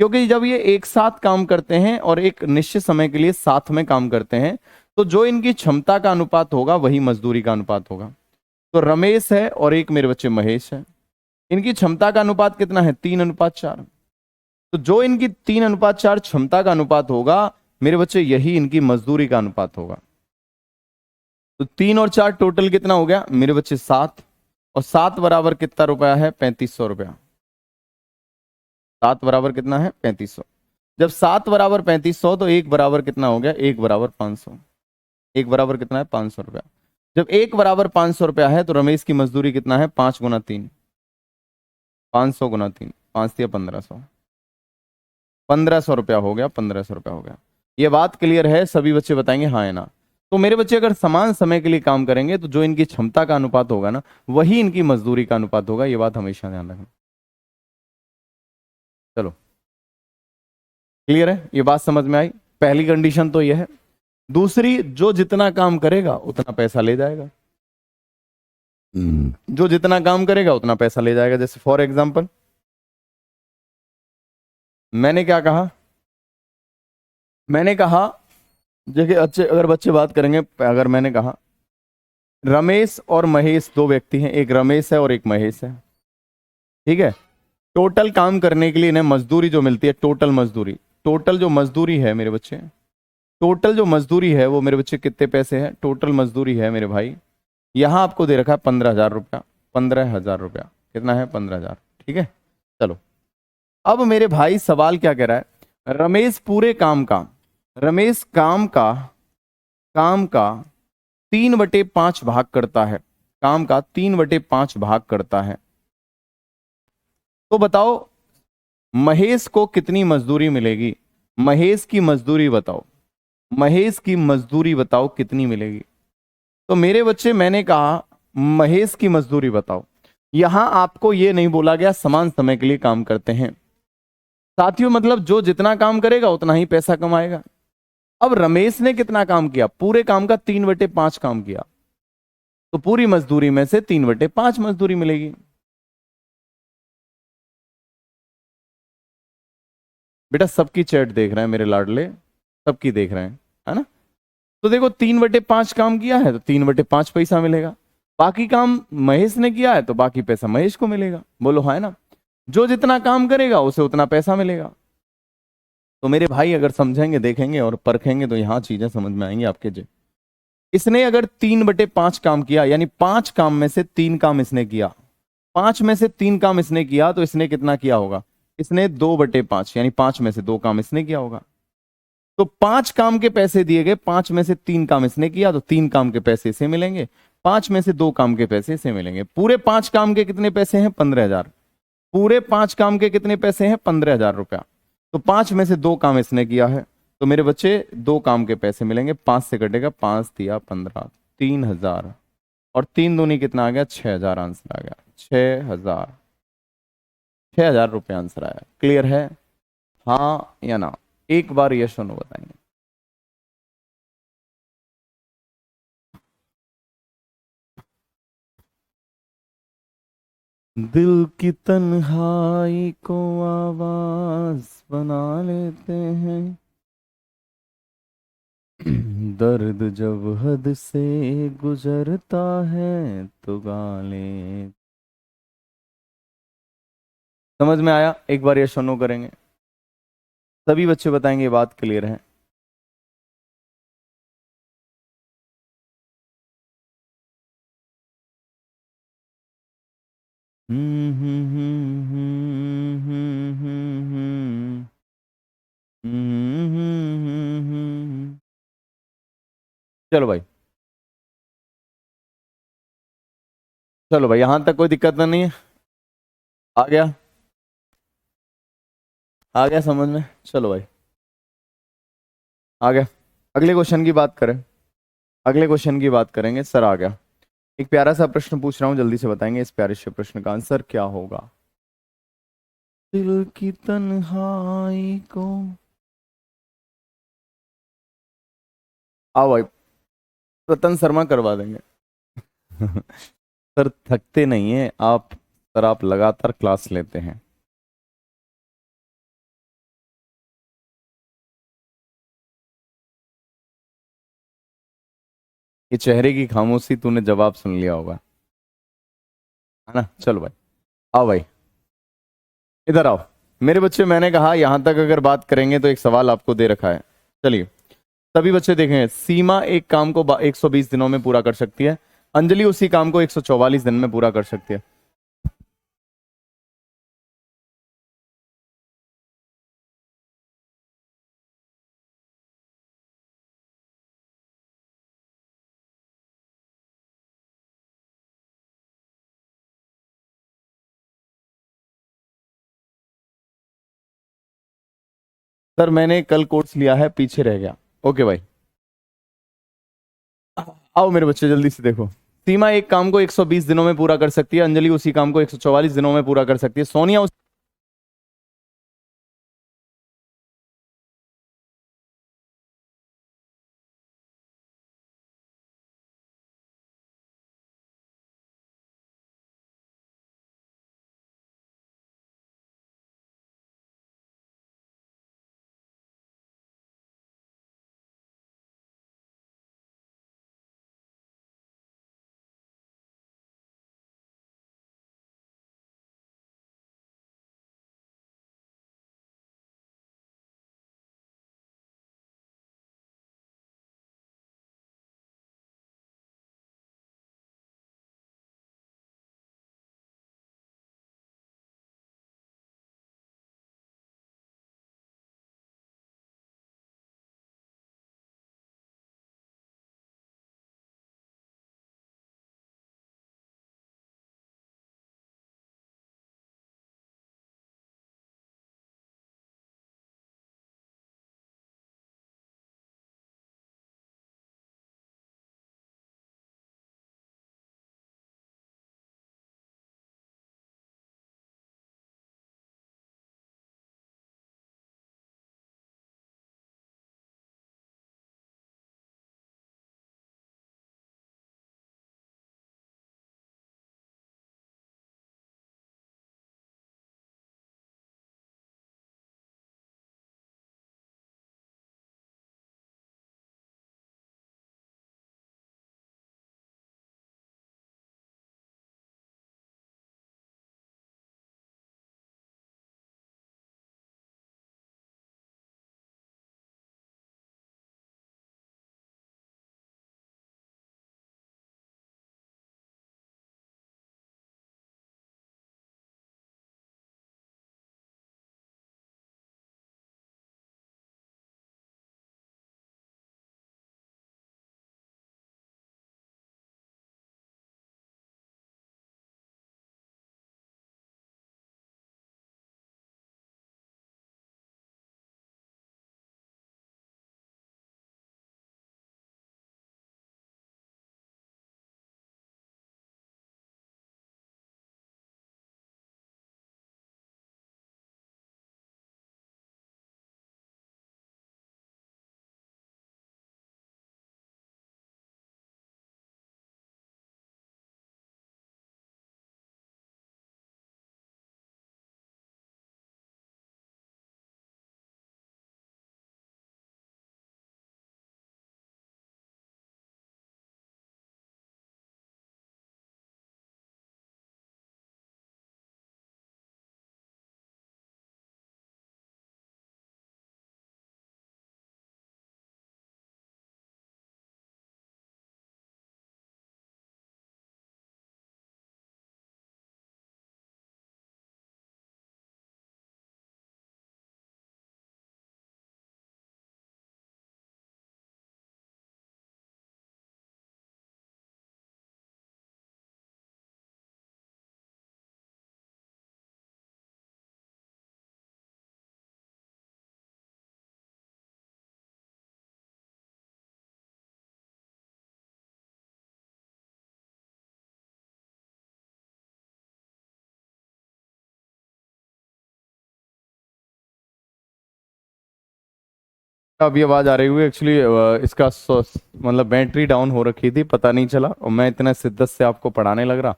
क्योंकि जब ये एक साथ काम करते हैं और एक निश्चित समय के लिए साथ में काम करते हैं, तो जो इनकी क्षमता का अनुपात होगा वही मजदूरी का अनुपात होगा। तो रमेश है और एक मेरे बच्चे महेश है, इनकी क्षमता का अनुपात कितना है, 3:4। तो जो इनकी 3:4 क्षमता का अनुपात होगा मेरे बच्चे, यही इनकी मजदूरी का अनुपात होगा। तो 3 और 4 टोटल कितना हो गया मेरे बच्चे, 7, और 7 बराबर कितना रुपया है, 3500 रुपया। 7 बराबर कितना है, 3500। जब 7 बराबर 3500 तो 1 बराबर कितना हो गया, 1 बराबर 500। 1 बराबर कितना है, 500 रुपया। जब 1 बराबर 500 रुपया है तो रमेश की मजदूरी कितना है, 5 गुना 3, 500 गुना 3, 5 दिया 1500, 1500 रुपया हो गया, 1500 रुपया हो गया। ये बात क्लियर है, सभी बच्चे बताएंगे हाँ है ना। तो मेरे बच्चे अगर समान समय के लिए काम करेंगे तो जो इनकी क्षमता का अनुपात होगा ना, वही इनकी मजदूरी का अनुपात होगा, ये बात हमेशा ध्यान रखना। चलो क्लियर है, ये बात समझ में आई। पहली कंडीशन तो यह है। दूसरी, जो जितना काम करेगा उतना पैसा ले जाएगा, जो जितना काम करेगा उतना पैसा ले जाएगा। जैसे फॉर एग्जाम्पल मैंने क्या कहा, मैंने कहा देखिए अच्छे, अगर बच्चे बात करेंगे, अगर मैंने कहा रमेश और महेश दो व्यक्ति हैं, एक रमेश है और एक महेश है, ठीक है। टोटल काम करने के लिए इन्हें मजदूरी जो मिलती है, टोटल मजदूरी, टोटल जो मजदूरी है मेरे बच्चे, टोटल जो मजदूरी है वो मेरे बच्चे कितने पैसे है, टोटल मजदूरी है मेरे भाई, यहां आपको दे रखा है 15,000 रुपया, 15,000 रुपया, कितना है 15,000, ठीक है। चलो अब मेरे भाई सवाल क्या कह रहा है, रमेश पूरे काम का, रमेश काम का 3/5 भाग करता है, काम का 3/5 भाग करता है, तो बताओ महेश को कितनी मजदूरी मिलेगी, महेश की मजदूरी बताओ, महेश की मजदूरी बताओ कितनी मिलेगी। तो मेरे बच्चे मैंने कहा महेश की मजदूरी बताओ, यहां आपको यह नहीं बोला गया समान समय के लिए काम करते हैं साथियों, मतलब जो जितना काम करेगा उतना ही पैसा कमाएगा। अब रमेश ने कितना काम किया, पूरे काम का 3/5 काम किया, तो पूरी मजदूरी में से 3/5 मजदूरी मिलेगी। बेटा सबकी चैट देख रहे हैं मेरे लाडले, सबकी देख रहे हैं, है ना। तो देखो 3/5 काम किया है तो 3/5 पैसा मिलेगा, बाकी काम महेश ने किया है तो बाकी पैसा महेश को मिलेगा, बोलो हाँ है ना। जो जितना काम करेगा उसे उतना पैसा मिलेगा। तो मेरे भाई अगर समझेंगे, देखेंगे और परखेंगे तो यहां चीजें समझ में आएंगी आपके जी। इसने अगर 3/5 काम किया, यानी 5 काम में से 3 काम इसने किया, 5 में से 3 काम इसने किया, तो इसने कितना किया होगा, इसने 2/5, यानी 5 में से 2 काम इसने किया होगा। तो 5 काम के पैसे दिए गए, 5 में से 3 काम इसने किया, तो 3 काम के पैसे इसे मिलेंगे, 5 में से 2 काम के पैसे इसे मिलेंगे। पूरे 5 काम के कितने पैसे हैं, 15,000। पूरे 5 काम के कितने पैसे हैं, 15,000 रुपया। तो 5 में से 2 काम इसने किया है, तो मेरे बच्चे 2 काम के पैसे मिलेंगे, 5 से कटेगा, 5 दिया 15, 3,000, और 3 दूनी कितना आ गया, 6,000 आंसर आ गया, 6,000, 6,000 रुपये आंसर आया। क्लियर है, हाँ या ना, एक बार यस और नो बताएंगे। दिल की तन्हाई को आवाज बना लेते हैं। दर्द जब हद से गुजरता है तो गाले। समझ में आया? एक बार यस और नो करेंगे। सभी बच्चे बताएंगे, ये बात क्लियर है? हम्म हम्म हम्म हम्म हम्म हम्म चलो भाई, चलो भाई, यहां तक कोई दिक्कत तो नहीं है? आ गया? आ गया समझ में? चलो भाई, आ गया। अगले क्वेश्चन की बात करें। अगले क्वेश्चन की बात करेंगे। सर आ गया। एक प्यारा सा प्रश्न पूछ रहा हूँ, जल्दी से बताएंगे इस प्यारे से प्रश्न का आंसर क्या होगा। दिल की तन्हाई को। आओ भाई, रतन शर्मा करवा देंगे। सर थकते नहीं है आप। सर आप लगातार क्लास लेते हैं। ये चेहरे की खामोशी तूने जवाब सुन लिया होगा, है ना? चलो भाई, आओ भाई, इधर आओ। मेरे बच्चे, मैंने कहा यहां तक अगर बात करेंगे तो एक सवाल आपको दे रखा है। चलिए, सभी बच्चे देखें। सीमा एक काम को 120 दिनों में पूरा कर सकती है। अंजलि उसी काम को 144 दिन में पूरा कर सकती है। सर मैंने कल कोर्स लिया है, पीछे रह गया। ओके भाई, आओ मेरे बच्चे जल्दी से देखो। सीमा एक काम को 120 दिनों में पूरा कर सकती है। अंजलि उसी काम को 144 दिनों में पूरा कर सकती है। सोनिया अब ये आवाज आ रही हुई एक्चुअली इसका मतलब बैटरी डाउन हो रखी थी, पता नहीं चला, और मैं इतना शिद्दत से आपको पढ़ाने लग रहा,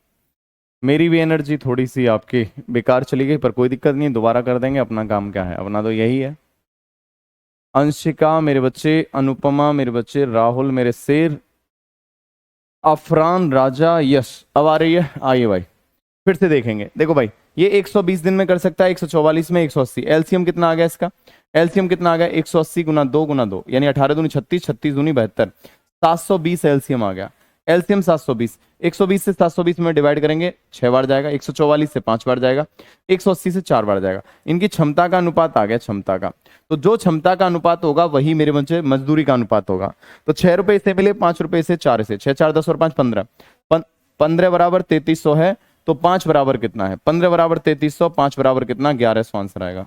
मेरी भी एनर्जी थोड़ी सी आपकी बेकार चली गई, पर कोई दिक्कत नहीं, दोबारा कर देंगे। अपना काम क्या है, अपना तो यही है। अंशिका मेरे बच्चे, अनुपमा मेरे बच्चे, राहुल मेरे शेर, अफरान राजा, यश। अब आ रही है, आइए भाई फिर से देखेंगे। देखो भाई, ये 120 दिन में कर सकता है, 144 में, 180। एलसीएम कितना आ गया इसका? एलसीएम कितना आ गया? 180 गुना 2 गुना 2 यानी 18 दूनी 36, 36 दूनी 72, 720 एलसीएम आ गया। एलसीएम 720, 120 से 720 में डिवाइड करेंगे 6 बार जाएगा, 144 से 5 बार जाएगा, 180 से 4 बार जाएगा। इनकी क्षमता का अनुपात आ गया, क्षमता का। तो जो क्षमता का अनुपात होगा वही मेरे बच्चे मजदूरी का अनुपात होगा। तो 6 रुपए से मिले, 5 रुपए से, 4 से, 6 4 10 और 5 15, 15 बराबर 3300 है। तो 5 बराबर कितना है? 15 बराबर 3300, 5 बराबर कितना? 1100 आंसर आएगा।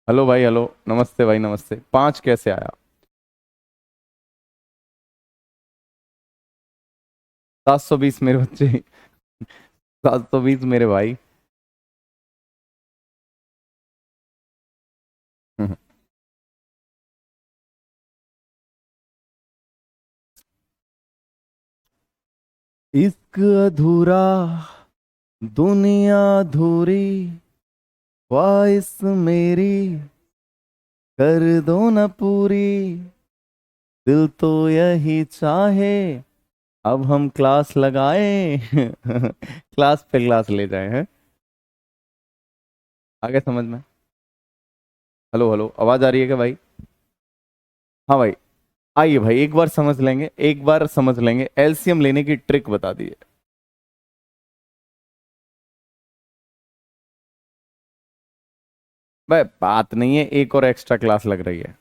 हेलो भाई, हेलो, नमस्ते भाई, नमस्ते। 5 कैसे आया? 720 मेरे बच्चे, 720 मेरे भाई। हम्म। इश्क अधूरा, दुनिया अधूरी, ख्वाहिश मेरी कर दो न पूरी, दिल तो यही चाहे अब हम क्लास लगाए। क्लास पे क्लास ले जाए हैं। आगे समझ में? हेलो हेलो, आवाज आ रही है क्या भाई? हाँ भाई, आइए भाई, एक बार समझ लेंगे, एक बार समझ लेंगे, एलसीएम लेने की ट्रिक बता दी है। भाई बात नहीं है, एक और एक्स्ट्रा क्लास लग रही है।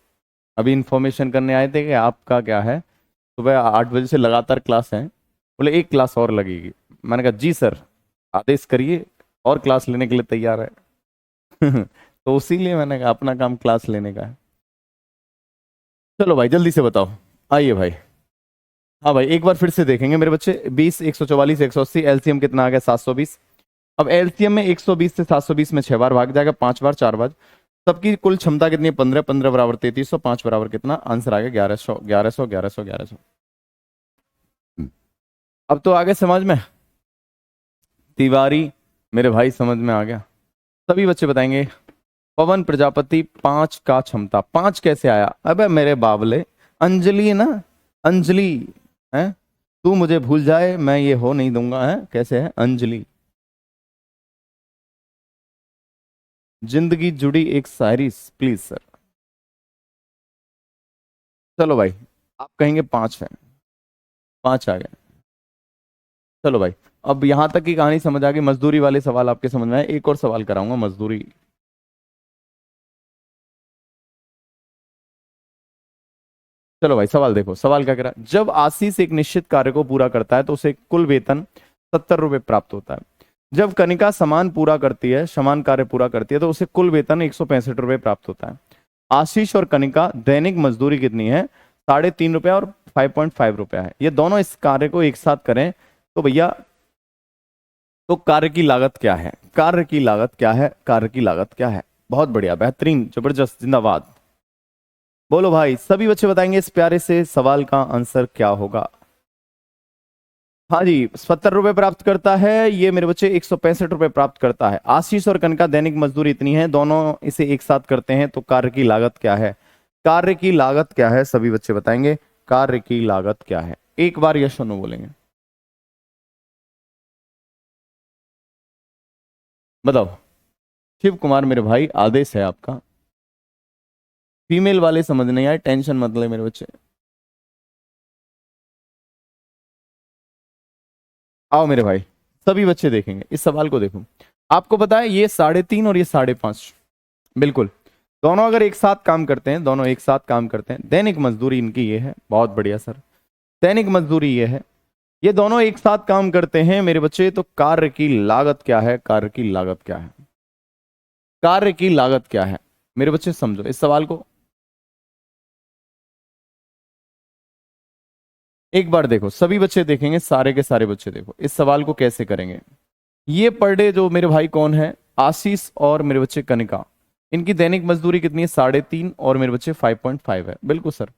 अभी इन्फॉर्मेशन करने आए थे कि आपका क्या है, सुबह 8 बजे से लगातार क्लास है, बोले एक क्लास और लगेगी। मैंने कहा जी सर, आदेश करिए, और क्लास लेने के लिए तैयार है। तो इसीलिए मैंने कहा अपना काम क्लास लेने का है। चलो भाई जल्दी से बताओ, आइए भाई। हाँ भाई, एक बार फिर से देखेंगे मेरे बच्चे। 20, 144, 180, एलसीएम कितना आ गया? 720। अब एलसीएम में 120 से 720 में 6 बार भाग जाएगा, 5 बार, 4 बार। सबकी कुल क्षमता कितनी है? 15, 15 बराबर 3300, 5 बराबर कितना? आंसर आ गया 1100, 1100, 1100, 1100। अब तो आगे समझ में? तिवारी मेरे भाई समझ में आ गया? सभी बच्चे बताएंगे। पवन प्रजापति, 5 का क्षमता, 5 कैसे आया? अबे मेरे बाबले, अंजलि है ना, अंजलि है। तू मुझे भूल जाए मैं ये हो नहीं दूंगा, है कैसे है? अंजलि। जिंदगी जुड़ी एक शायरी, प्लीज सर। चलो भाई, आप कहेंगे 5 है, 5 आ गए। चलो भाई, अब यहां तक की कहानी समझ आ गई। मजदूरी वाले सवाल आपके समझ में आए? एक और सवाल कराऊंगा मजदूरी। चलो भाई, सवाल देखो, सवाल क्या कह रहा है? जब आशीष एक निश्चित कार्य को पूरा करता है तो उसे कुल वेतन 70 रुपये प्राप्त होता है। जब कनिका समान पूरा करती है, समान कार्य पूरा करती है, तो उसे कुल वेतन 165 रुपये प्राप्त होता है। आशीष और कनिका दैनिक मजदूरी कितनी है? 3.5 रुपया और 5.5 रुपया है। ये दोनों इस कार्य को एक साथ करें तो भैया, तो कार्य की लागत क्या है? कार्य की लागत क्या है? कार्य की लागत क्या है? बहुत बढ़िया, बेहतरीन, जबरदस्त, जिंदाबाद। बोलो भाई, सभी बच्चे बताएंगे इस प्यारे से सवाल का आंसर क्या होगा? हाँ जी, 70 रुपए प्राप्त करता है, ये मेरे बच्चे 165 रुपए प्राप्त करता है। आशीष और कनका दैनिक मजदूरी इतनी है, दोनों इसे एक साथ करते हैं तो कार्य की लागत क्या है? कार्य की लागत क्या है, सभी बच्चे बताएंगे। कार्य की लागत क्या है? एक बार यस और नो बोलेंगे। बताओ। शिव कुमार मेरे भाई, आदेश है आपका। फीमेल वाले समझ नहीं आए, टेंशन मत ले मेरे बच्चे। आओ मेरे भाई, सभी बच्चे देखेंगे इस सवाल को। देखो, आपको पता है ये 3.5 और ये 5.5, बिल्कुल दोनों अगर एक साथ काम करते हैं, दोनों एक साथ काम करते हैं, दैनिक मजदूरी इनकी ये है, बहुत बढ़िया सर, दैनिक मजदूरी ये है, ये दोनों एक साथ काम करते हैं मेरे बच्चे, तो कार्य की लागत क्या है? कार्य की लागत क्या है? कार्य की लागत क्या है मेरे बच्चे? समझो इस सवाल को एक बार। देखो सभी बच्चे देखेंगे, सारे के सारे बच्चे देखो इस सवाल को कैसे करेंगे। ये पर डे जो मेरे भाई कौन है, आशीष और मेरे बच्चे कनिका, इनकी दैनिक मजदूरी कितनी है? 3.5 और मेरे बच्चे 5.5 है, बिल्कुल सर।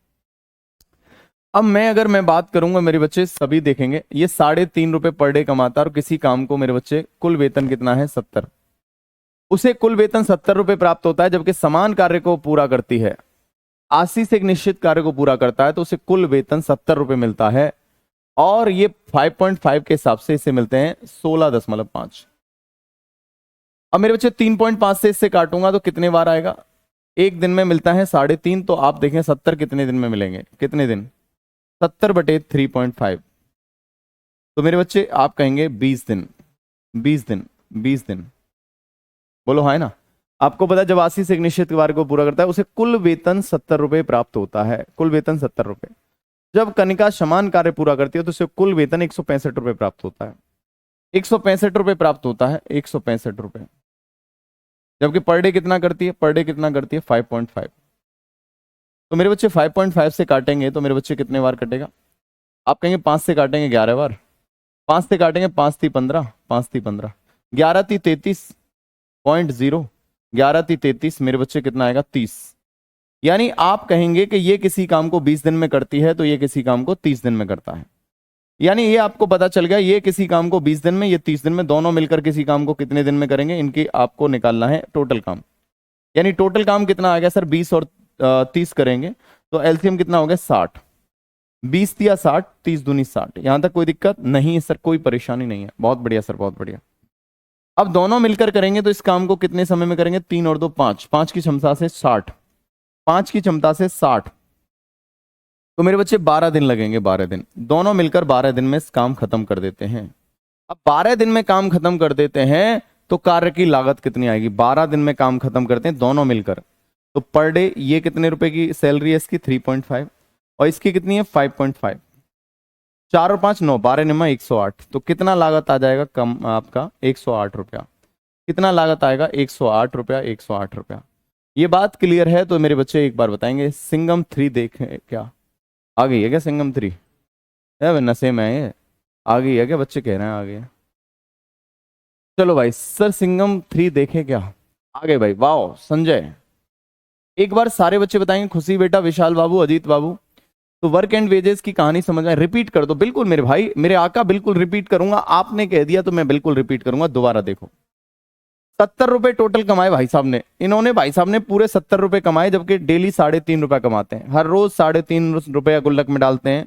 अब मैं बात करूंगा मेरे बच्चे, सभी देखेंगे, ये 3.5 रुपए पर डे कमाता है और किसी काम को मेरे बच्चे कुल वेतन कितना है? 70। उसे कुल वेतन 70 रुपए प्राप्त होता है, जबकि समान कार्य को पूरा करती है आशीष एक निश्चित कार्य को पूरा करता है तो उसे कुल वेतन 70 रुपए मिलता है, और ये 5.5 के हिसाब से इसे मिलते हैं 16.5। अब मेरे बच्चे 3.5 से इससे काटूंगा तो कितने बार आएगा? एक दिन में मिलता है 3.5, तो आप देखें 70 कितने दिन में मिलेंगे? कितने दिन? 70/3.5, तो मेरे बच्चे आप कहेंगे 20 दिन। 20 दिन, 20 दिन, बोलो हाँ है ना? आपको पता है जब आशीष एक निश्चित कार्य को पूरा करता है उसे कुल वेतन 70 रुपए प्राप्त होता है, कुल वेतन 70 रुपए। जब कनिका समान कार्य पूरा करती है तो उसे कुल वेतन 165 रुपए प्राप्त होता है, 165 रुपए प्राप्त होता है, 165 रुपए। जबकि पर डे कितना करती है? पर डे कितना करती है? 5.5। तो मेरे बच्चे 5.5 से काटेंगे तो मेरे बच्चे कितने बार कटेगा? आप कहेंगे 5 से काटेंगे 11 बार। 5 से काटेंगे, 5×3 = 15, 5×3 = 15, 11×3 = 33.0, 11×3 = 33, मेरे बच्चे कितना आएगा? 30। यानी आप कहेंगे कि ये किसी काम को 20 दिन में करती है तो ये किसी काम को 30 दिन में करता है। यानी ये आपको पता चल गया, ये किसी काम को 20 दिन में, ये 30 दिन में, दोनों मिलकर किसी काम को कितने दिन में करेंगे, इनकी आपको निकालना है टोटल काम। यानी टोटल काम कितना आ गया सर? 20 और 30 करेंगे तो एलसीएम कितना हो गया? 60। 20×3 = 60, 30×2 = 60। यहां तक कोई दिक्कत नहीं है सर? कोई परेशानी नहीं है? बहुत बढ़िया सर, बहुत बढ़िया। अब दोनों मिलकर करेंगे तो इस काम को कितने समय में करेंगे? 3 और 2 5, 5 की क्षमता से 60, 5 की क्षमता से 60, तो मेरे बच्चे 12 दिन लगेंगे, 12 दिन, दोनों मिलकर 12 दिन में इस काम खत्म कर देते हैं। अब 12 दिन में काम खत्म कर देते हैं तो कार्य की लागत कितनी आएगी? 12 दिन में काम खत्म करते हैं दोनों मिलकर, तो पर डे ये कितने रुपए की सैलरी है इसकी? 3.5, और इसकी कितनी है? 5.5। 4 और 5 9, 12×9 = 108, तो कितना लागत आ जाएगा कम आपका? 108 रुपया। कितना लागत आएगा? 108 रुपया, 108 रुपया। ये बात क्लियर है? तो मेरे बच्चे एक बार बताएंगे, सिंघम 3 देखें क्या? आ गई है क्या सिंघम 3? है नशे में है ये? आ गई है क्या? बच्चे कह रहे हैं आ गई है। चलो भाई, सर सिंघम 3 देखे क्या? आ गए भाई, वाह संजय। एक बार सारे बच्चे बताएंगे, खुशी बेटा, विशाल बाबू, अजीत बाबू। तो वर्क एंड वेजेस की कहानी समझ आए? रिपीट कर दो, बिल्कुल मेरे भाई, मेरे आका, बिल्कुल रिपीट करूंगा, आपने कह दिया तो मैं बिल्कुल रिपीट करूंगा। दोबारा देखो, 70 रुपए टोटल कमाए भाई साहब ने, इन्होंने भाई साहब ने पूरे 70 रुपए कमाए, जबकि डेली 3.5 रुपया कमाते हैं, हर रोज 3.5 रुपया गुल्लक में डालते हैं।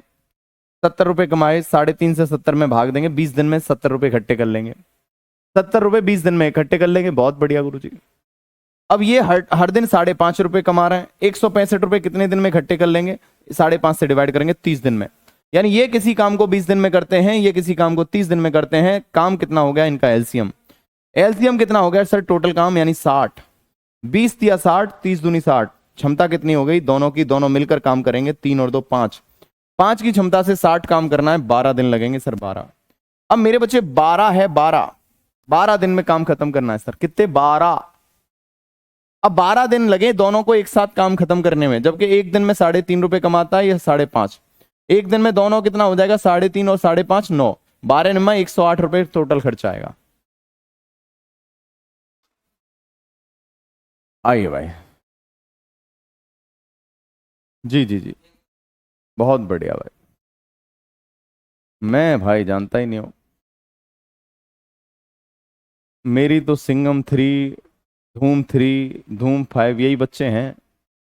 70 रुपए कमाए, 3.5 से 70 में भाग देंगे, 20 दिन में 70 रुपए इकट्ठे कर लेंगे। 70 रुपए 20 दिन में इकट्ठे कर लेंगे, बहुत बढ़िया गुरु जी। अब ये हर हर दिन 5.5 रुपए कमा रहे हैं, 165 रुपए कितने दिन में इकट्ठे कर लेंगे? 5.5 से डिवाइड करेंगे, 30 दिन में। यानी ये किसी काम को 20 दिन में करते हैं, ये किसी काम को 30 दिन में करते हैं। काम कितना हो गया इनका? एलसीएम, एलसीएम कितना हो गया सर? टोटल काम यानी 60, 20×3 = 60, 30×2 = 60, क्षमता कितनी हो गई दोनों की? दोनों मिलकर काम करेंगे, 3 और 2 5, 5 की क्षमता से 60 काम करना है, 12 दिन लगेंगे सर, 12। अब मेरे बच्चे 12 है, 12, 12 दिन में काम खत्म करना है सर, कितने? 12। अब 12 दिन लगे दोनों को एक साथ काम खत्म करने में, जबकि एक दिन में 3.5 रुपए कमाता है या 5.5, एक दिन में दोनों कितना हो जाएगा? 3.5 और 5.5 9, 12 में 108 रुपए टोटल खर्चा आएगा। आइए भाई, जी जी जी, बहुत बढ़िया भाई। मैं भाई जानता ही नहीं हूँ। मेरी तो सिंघम 3, धूम 3, धूम 5 यही बच्चे हैं।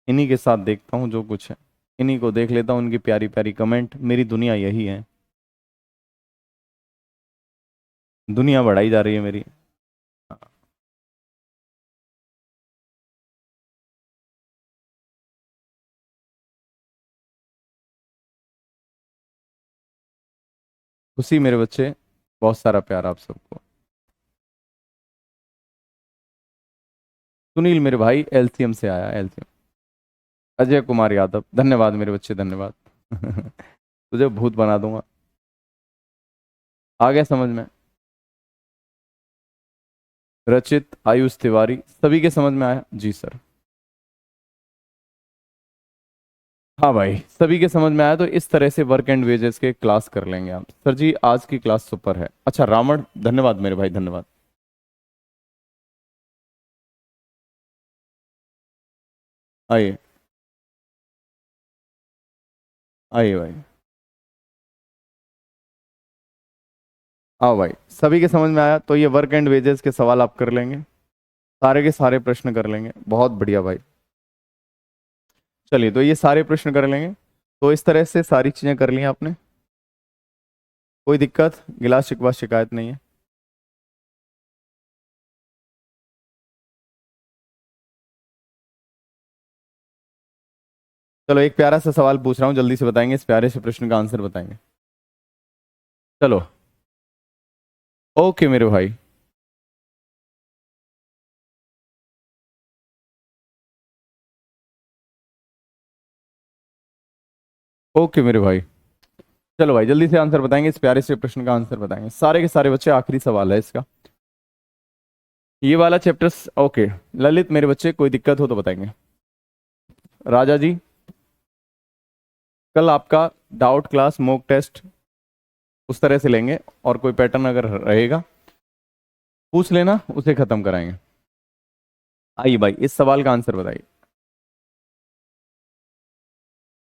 इन्हीं के साथ देखता हूँ जो कुछ है, इन्हीं को देख लेता हूँ, उनकी प्यारी प्यारी कमेंट। मेरी दुनिया यही है, दुनिया बढ़ाई जा रही है मेरी। खुशी मेरे बच्चे, बहुत सारा प्यार आप सबको। सुनील मेरे भाई एलसीएम से आया, एलसीएम। अजय कुमार यादव, धन्यवाद मेरे बच्चे, धन्यवाद। तुझे भूत बना दूंगा। आ गया समझ में। रचित, आयुष तिवारी, सभी के समझ में आया जी सर। हाँ भाई, सभी के समझ में आया। तो इस तरह से वर्क एंड वेजेस के क्लास कर लेंगे आप। सर जी आज की क्लास सुपर है। अच्छा रावण, धन्यवाद मेरे भाई, धन्यवाद। आइए, आइए भाई, आओ भाई। सभी के समझ में आया। तो ये वर्क एंड वेजेस के सवाल आप कर लेंगे, सारे के सारे प्रश्न कर लेंगे। बहुत बढ़िया भाई। चलिए, तो ये सारे प्रश्न कर लेंगे। तो इस तरह से सारी चीजें कर ली आपने, कोई दिक्कत, गिला शिकवा शिकायत नहीं है। चलो एक प्यारा सा सवाल पूछ रहा हूँ, जल्दी से बताएंगे, इस प्यारे से प्रश्न का आंसर बताएंगे। चलो, ओके मेरे भाई। ओके मेरे भाई, चलो भाई जल्दी से आंसर बताएंगे, इस प्यारे से प्रश्न का आंसर बताएंगे सारे के सारे बच्चे। आखिरी सवाल है इसका, ये वाला चैप्टर्स। ओके ललित मेरे बच्चे, कोई दिक्कत हो तो बताएंगे। राजा जी, कल आपका डाउट क्लास मॉक टेस्ट उस तरह से लेंगे, और कोई पैटर्न अगर रहेगा पूछ लेना, उसे खत्म कराएंगे। आइए भाई, इस सवाल का आंसर बताइए।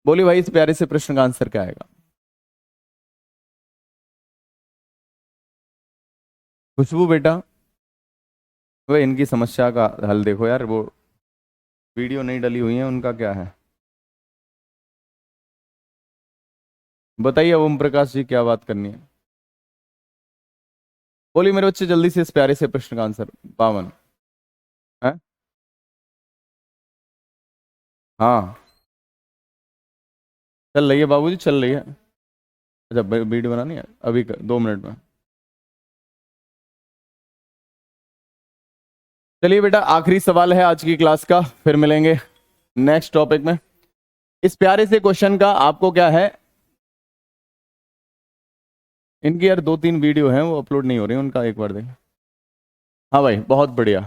बोलिए भाई, इस प्यारे से प्रश्न का आंसर क्या आएगा? खुशबू बेटा, वे इनकी समस्या का हल देखो यार, वो वीडियो नहीं डली हुई है, उनका क्या है बताइए। ओम प्रकाश जी क्या बात करनी है? बोलिए मेरे बच्चे जल्दी से इस प्यारे से प्रश्न का आंसर। 52 है। हाँ चल रही है बाबूजी, चल रही है। अच्छा वीडियो बनानी है अभी 2 मिनट में। चलिए बेटा, आखिरी सवाल है आज की क्लास का, फिर मिलेंगे नेक्स्ट टॉपिक में। इस प्यारे से क्वेश्चन का आपको क्या है, इनकी यार 2-3 वीडियो हैं वो अपलोड नहीं हो रही, उनका एक बार देखें। हाँ भाई बहुत बढ़िया।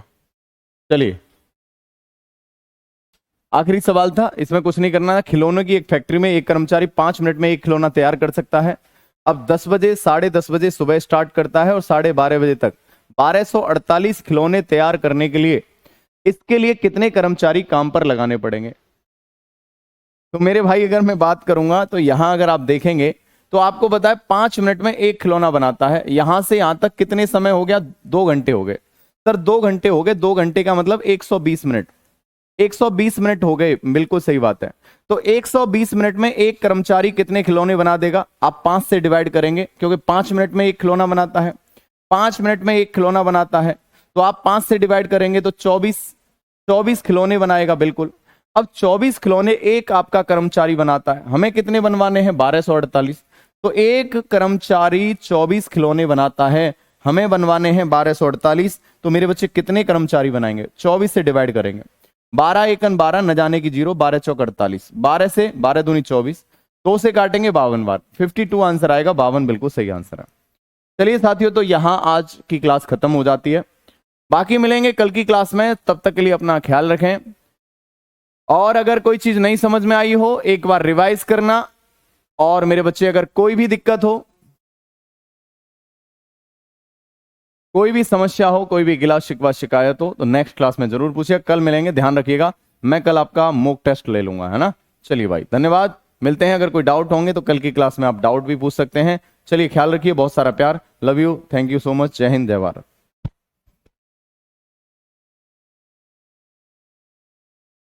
चलिए, आखिरी सवाल था, इसमें कुछ नहीं करना है। खिलौनों की एक फैक्ट्री में एक कर्मचारी 5 मिनट में एक खिलौना तैयार कर सकता है। अब 10 बजे, 10:30 बजे सुबह स्टार्ट करता है और 12:30 बजे तक 1248 खिलौने तैयार करने के लिए इसके लिए कितने कर्मचारी काम पर लगाने पड़ेंगे? तो मेरे भाई अगर मैं बात करूंगा तो यहां अगर आप देखेंगे तो आपको बताए 5 मिनट में एक खिलौना बनाता है, यहां से यहां तक कितने समय हो गया? 2 घंटे हो गए। सर 2 घंटे हो गए, 2 घंटे का मतलब 120 मिनट। 120 मिनट हो गए, बिल्कुल सही बात है। तो 120 मिनट में एक कर्मचारी कितने खिलौने बना देगा? आप 5 से डिवाइड करेंगे, क्योंकि 5 मिनट में एक खिलौना बनाता है। 5 मिनट में एक खिलौना बनाता है, तो आप 5 से डिवाइड करेंगे तो 24, 24 खिलौने बनाएगा, बिल्कुल। अब 24 खिलौने एक आपका कर्मचारी बनाता है, हमें कितने बनवाने हैं? 1248। तो एक कर्मचारी 24 खिलौने बनाता है, हमें बनवाने हैं 1248। तो मेरे बच्चे कितने कर्मचारी बनाएंगे? 24 से डिवाइड करेंगे, 12 एकन 12, न जाने की 0, 12 चौक 48, 12 से 12 दूनी 24, 2 से काटेंगे 52 बार, 52 आंसर आएगा। 52 बिल्कुल सही आंसर है। चलिए साथियों, तो यहां आज की क्लास खत्म हो जाती है। बाकी मिलेंगे कल की क्लास में, तब तक के लिए अपना ख्याल रखें। और अगर कोई चीज नहीं समझ में आई हो एक बार रिवाइज करना, और मेरे बच्चे अगर कोई भी दिक्कत हो, कोई भी समस्या हो, कोई भी गिला शिकवा शिकायत हो, तो नेक्स्ट क्लास में जरूर पूछिए। कल मिलेंगे, ध्यान रखिएगा, मैं कल आपका मॉक टेस्ट ले लूंगा, है ना। चलिए भाई धन्यवाद, मिलते हैं। अगर कोई डाउट होंगे तो कल की क्लास में आप डाउट भी पूछ सकते हैं। चलिए ख्याल रखिए, बहुत सारा प्यार, love you, thank you so much, जय हिंद जय भारत।